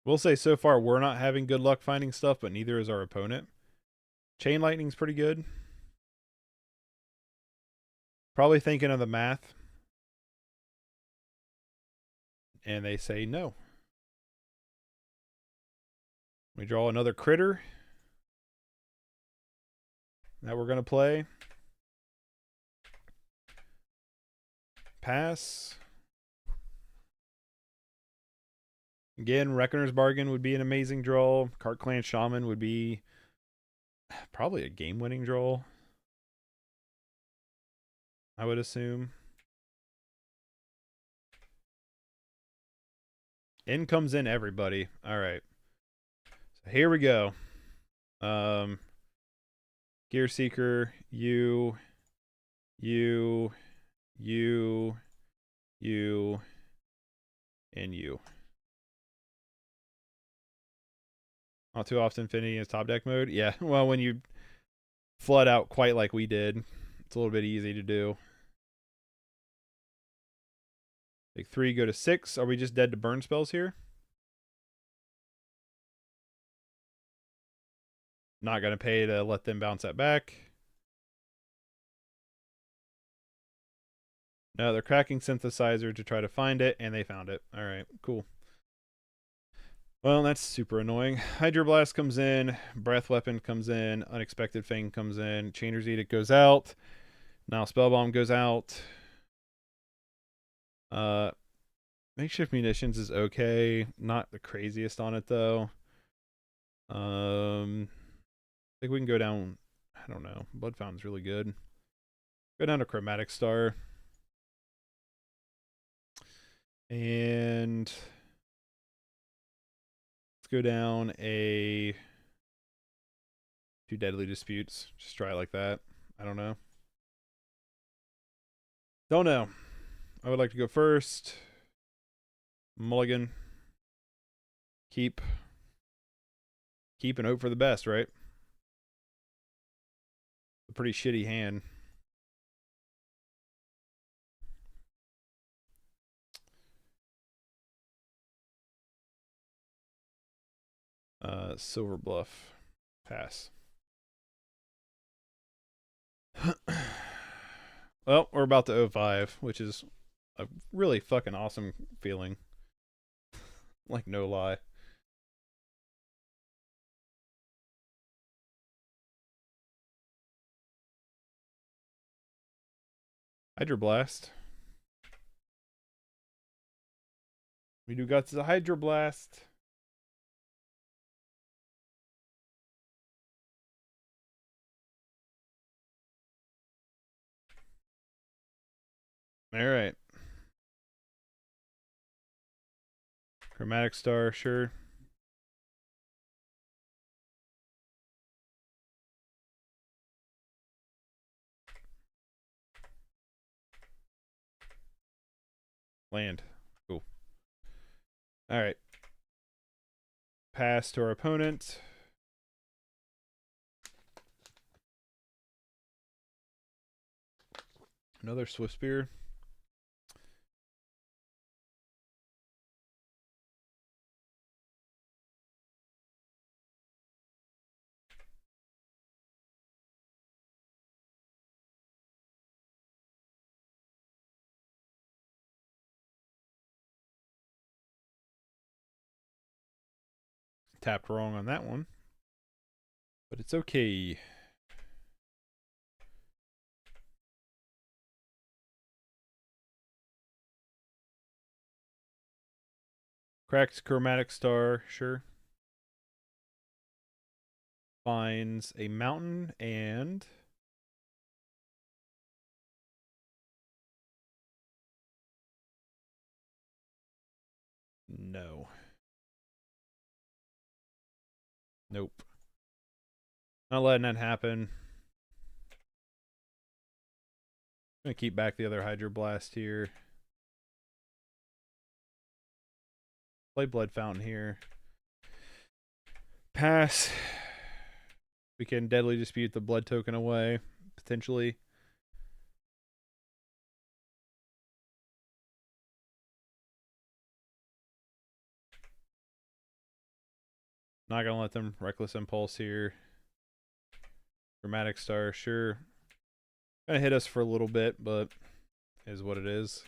We'll say so far we're not having good luck finding stuff, but neither is our opponent. Chain Lightning's pretty good. Probably thinking of the math. And they say no. We draw another critter that we're going to play. Pass. Again, Reckoner's Bargain would be an amazing draw. Cart Clan Shaman would be probably a game-winning draw, I would assume. In comes in everybody. All right. So here we go. Gear Seeker, you, and you. Not too often Infinity is top deck mode. Yeah, well, when you flood out quite like we did, it's a little bit easy to do. Take 3, go to 6. Are we just dead to burn spells here? Not going to pay to let them bounce that back. No, they're cracking Synthesizer to try to find it, and they found it. All right, cool. Well, that's super annoying. Hydroblast comes in, Breath Weapon comes in, Unexpected Fang comes in, Chainer's Edict goes out. Now Spellbomb goes out. Makeshift Munitions is okay. Not the craziest on it, though. I think we can go down... I don't know. Blood Fountain's really good. Go down to Chromatic Star. And... let's go down a... 2 Deadly Disputes. Just try it like that. I don't know. Don't know. I would like to go first. Mulligan. Keep and hope for the best, right? A pretty shitty hand. Silver Bluff. Pass. Well, we're about to 0-5, which is a really fucking awesome feeling. Like, no lie. Hydroblast. We do got the Hydroblast. All right. Chromatic Star, sure. Land. Cool. All right. Pass to our opponent. Another Swift Spear. Tapped wrong on that one. But it's okay. Cracked chromatic star, sure. Finds a mountain and no. Nope. Not letting that happen. I'm gonna keep back the other hydroblast here. Play blood fountain here. Pass. We can deadly dispute the blood token away, potentially. Not gonna let them reckless impulse here. Dramatic star, sure. Gonna hit us for a little bit, but is what it is.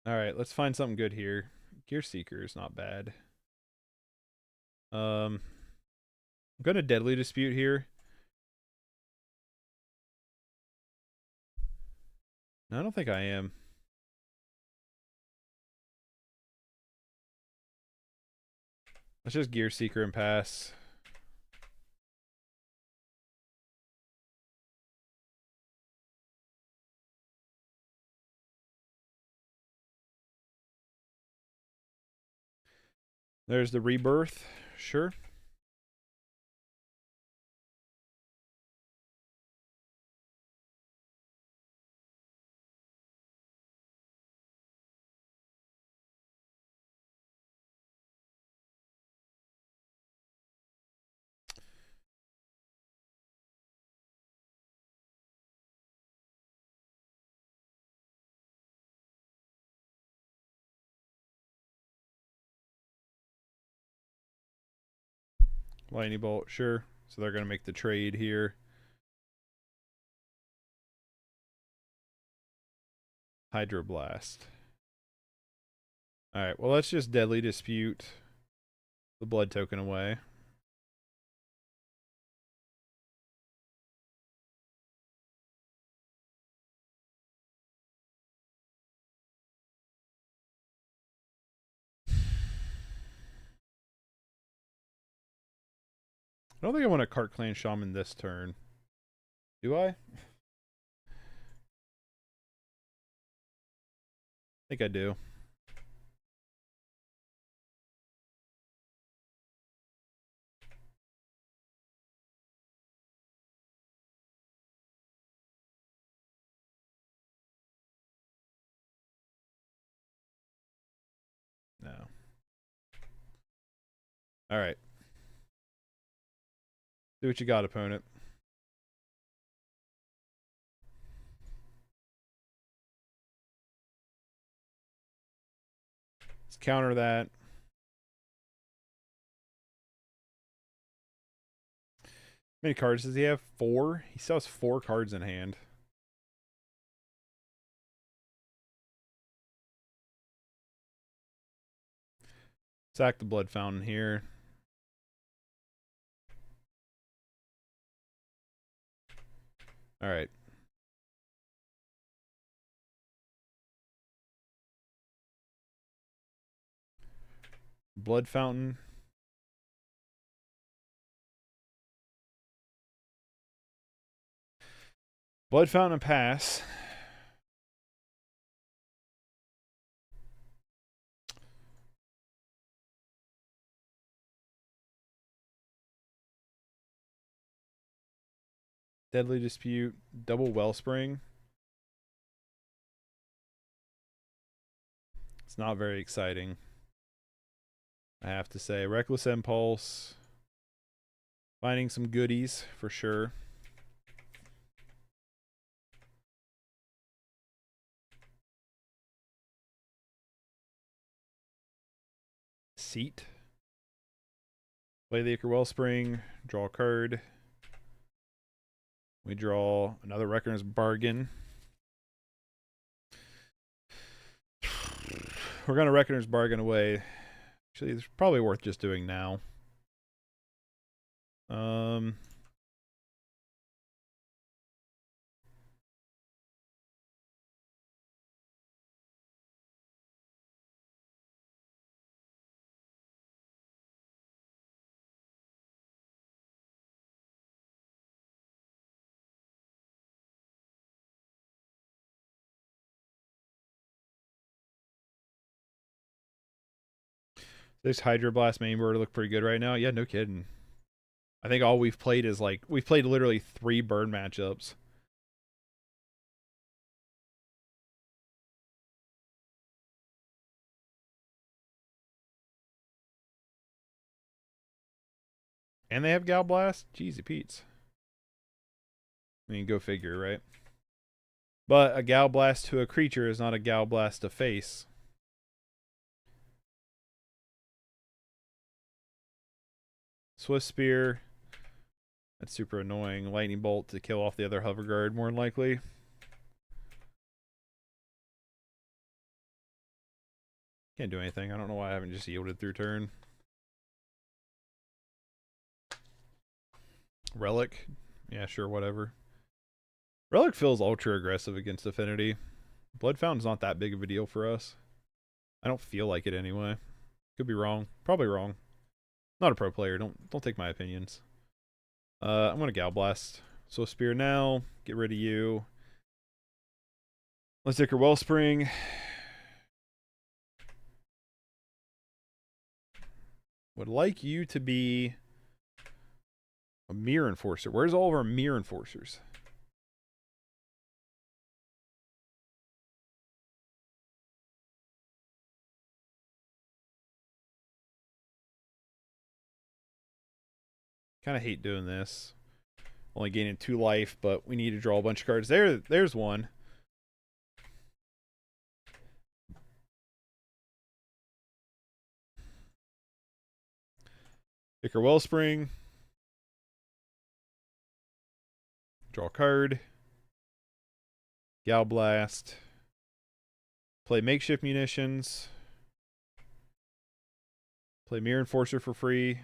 Alright, let's find something good here. Gear Seeker is not bad. I'm gonna deadly dispute here. No, I don't think I am. Let's just Gear Seeker and pass. There's the rebirth, sure. Lightning bolt, sure. So they're gonna make the trade here. Hydroblast. Alright, well let's just deadly dispute the blood token away. I don't think I want a Cart Clan Shaman this turn. Do I? I think I do. No. Alright. Do what you got, opponent. Let's counter that. How many cards does he have? 4? He still has 4 cards in hand. Sack the blood fountain here. Alright. Blood fountain. Blood fountain pass. Deadly dispute. Double wellspring. It's not very exciting, I have to say. Reckless impulse. Finding some goodies for sure. Seat. Play the Ichor Wellspring. Draw a card. We draw another Reckoner's Bargain. We're going to Reckoner's Bargain away. Actually, it's probably worth just doing now. This Hydroblast main board look pretty good right now. Yeah, no kidding. I think all we've played is like, we've played literally 3 burn matchups. And they have Gal Blast? Jeezy Pete's. I mean, go figure, right? But a Gal Blast to a creature is not a Gal Blast to face. Swift Spear. That's super annoying. Lightning Bolt to kill off the other Hover Guard, more than likely. Can't do anything. I don't know why I haven't just yielded through turn. Relic. Yeah, sure, whatever. Relic feels ultra aggressive against Affinity. Blood Fountain's not that big of a deal for us. I don't feel like it anyway. Could be wrong. Probably wrong. Not a pro player. Don't take my opinions. I'm gonna Gal Blast. So Spear now. Get rid of you. Let's Dicker Wellspring. Would like you to be a Mirror Enforcer. Where's all of our Mirror Enforcers? Kind of hate doing this. Only gaining 2 life, but we need to draw a bunch of cards. There's one. Dicker Wellspring. Draw a card. Gal Blast. Play Makeshift Munitions. Play Mirror Enforcer for free.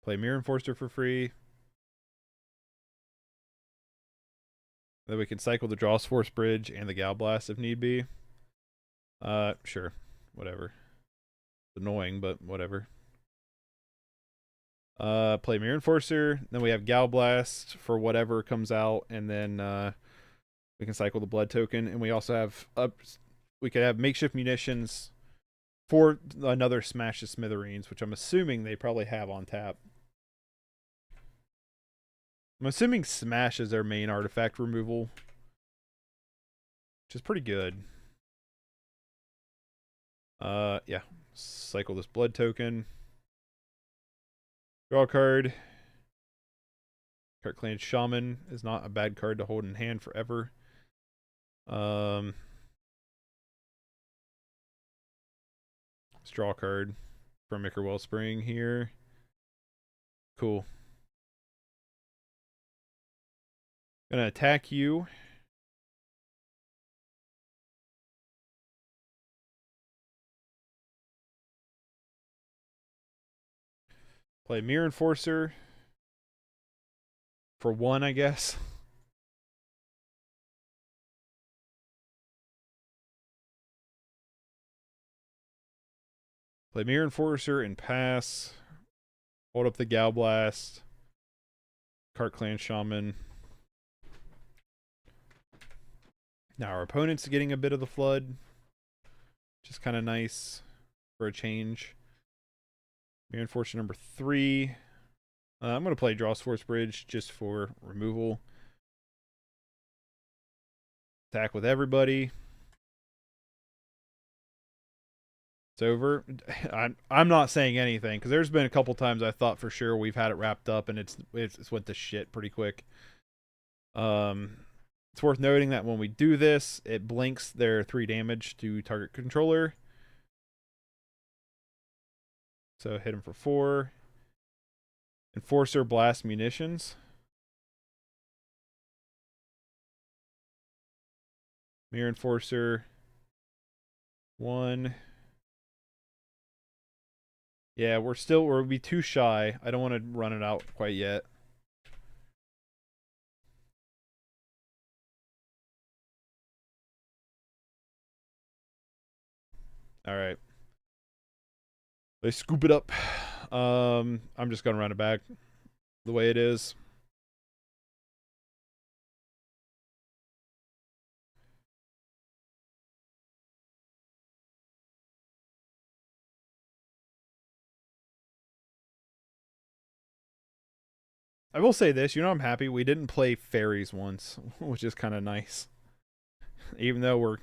Play Mirror Enforcer for free. Then we can cycle the Draws Force Bridge and the Gal Blast if need be. Sure. Whatever. It's annoying, but whatever. Play Mirror Enforcer. Then we have Gal Blast for whatever comes out, and then we can cycle the Blood Token. And we also have we could have Makeshift Munitions for another Smash the Smithereens, which I'm assuming they probably have on tap. I'm assuming Smash is their main artifact removal, which is pretty good. Yeah. Cycle this Blood Token. Draw a card. Clan Shaman is not a bad card to hold in hand forever. Let's draw a card from Ichor Wellspring here. Cool. Gonna attack you. Play Mirror Enforcer. For 1, I guess. Play Mirror Enforcer and pass. Hold up the Gal Blast. Clan Shaman. Now our opponent's getting a bit of the Flood. Which is kind of nice for a change. Mirror Enforcer number 3. I'm going to play Draws Force Bridge just for removal. Attack with everybody. It's over. I'm not saying anything because there's been a couple times I thought for sure we've had it wrapped up and it's went to shit pretty quick. It's worth noting that when we do this, it blinks their 3 damage to target controller. So hit him for 4. Enforcer Blast Munitions. Mirror Enforcer. 1. Yeah, we'll be too shy. I don't want to run it out quite yet. All right. Let's scoop it up. I'm just going to run it back the way it is. I will say this, I'm happy we didn't play fairies once, which is kind of nice. Even though we're,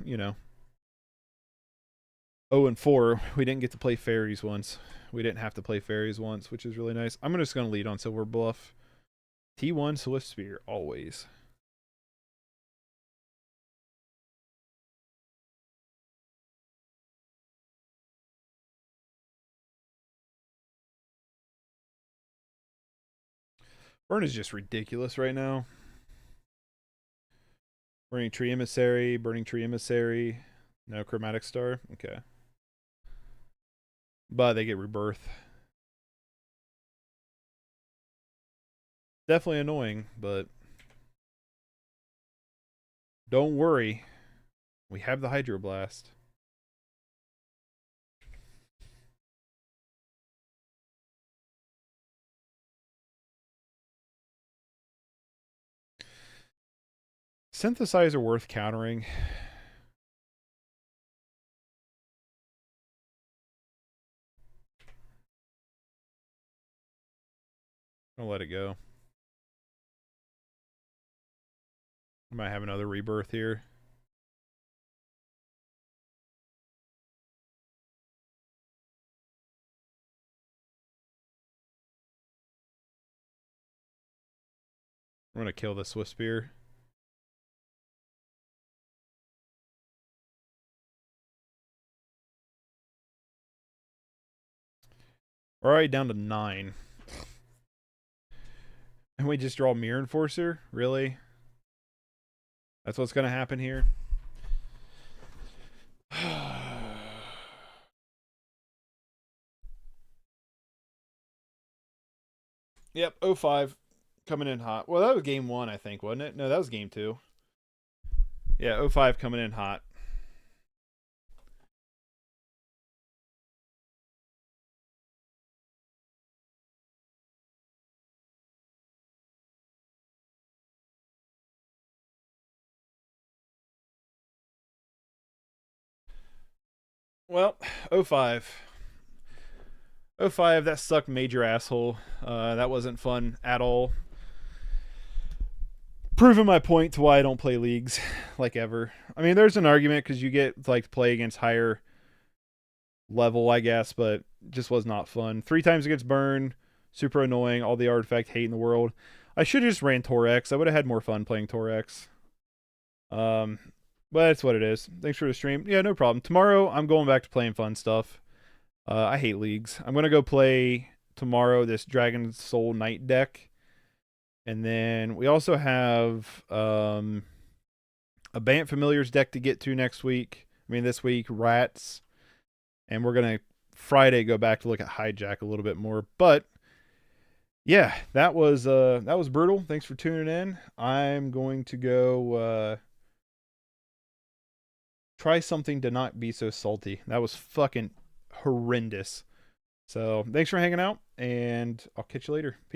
0-4, we didn't get to play fairies once. We didn't have to play fairies once, which is really nice. I'm just going to lead on Silver Bluff. T1 Swift Spear, always. Burn is just ridiculous right now. Burning Tree Emissary, Burning Tree Emissary. No Chromatic Star. Okay. But they get Rebirth. Definitely annoying, but don't worry. We have the Hydroblast. Synthesizer worth countering. I'll let it go. I might have another Rebirth here. I'm going to kill the Swift Spear. We're already down to 9. And we just draw Mirror Enforcer? Really? That's what's going to happen here? Yep, 0-5. Coming in hot. Well, that was game 1, I think, wasn't it? No, that was game 2. Yeah, 0-5 coming in hot. Well, 0-5. 0-5, that sucked major asshole. That wasn't fun at all. Proving my point to why I don't play leagues like ever. I mean, there's an argument because you get like to play against higher level, I guess, but just was not fun. 3 times against Burn, super annoying. All the artifact hate in the world. I should have just ran Torex. I would have had more fun playing Torex. But it's what it is. Thanks for the stream. Yeah, no problem. Tomorrow, I'm going back to playing fun stuff. I hate leagues. I'm going to go play tomorrow this Dragon Soul Knight deck. And then we also have a Bant Familiars deck to get to next week. I mean, this week, Rats. And we're going to Friday go back to look at Hijack a little bit more. But yeah, that was brutal. Thanks for tuning in. I'm going to go try something to not be so salty. That was fucking horrendous. So thanks for hanging out, and I'll catch you later. Peace.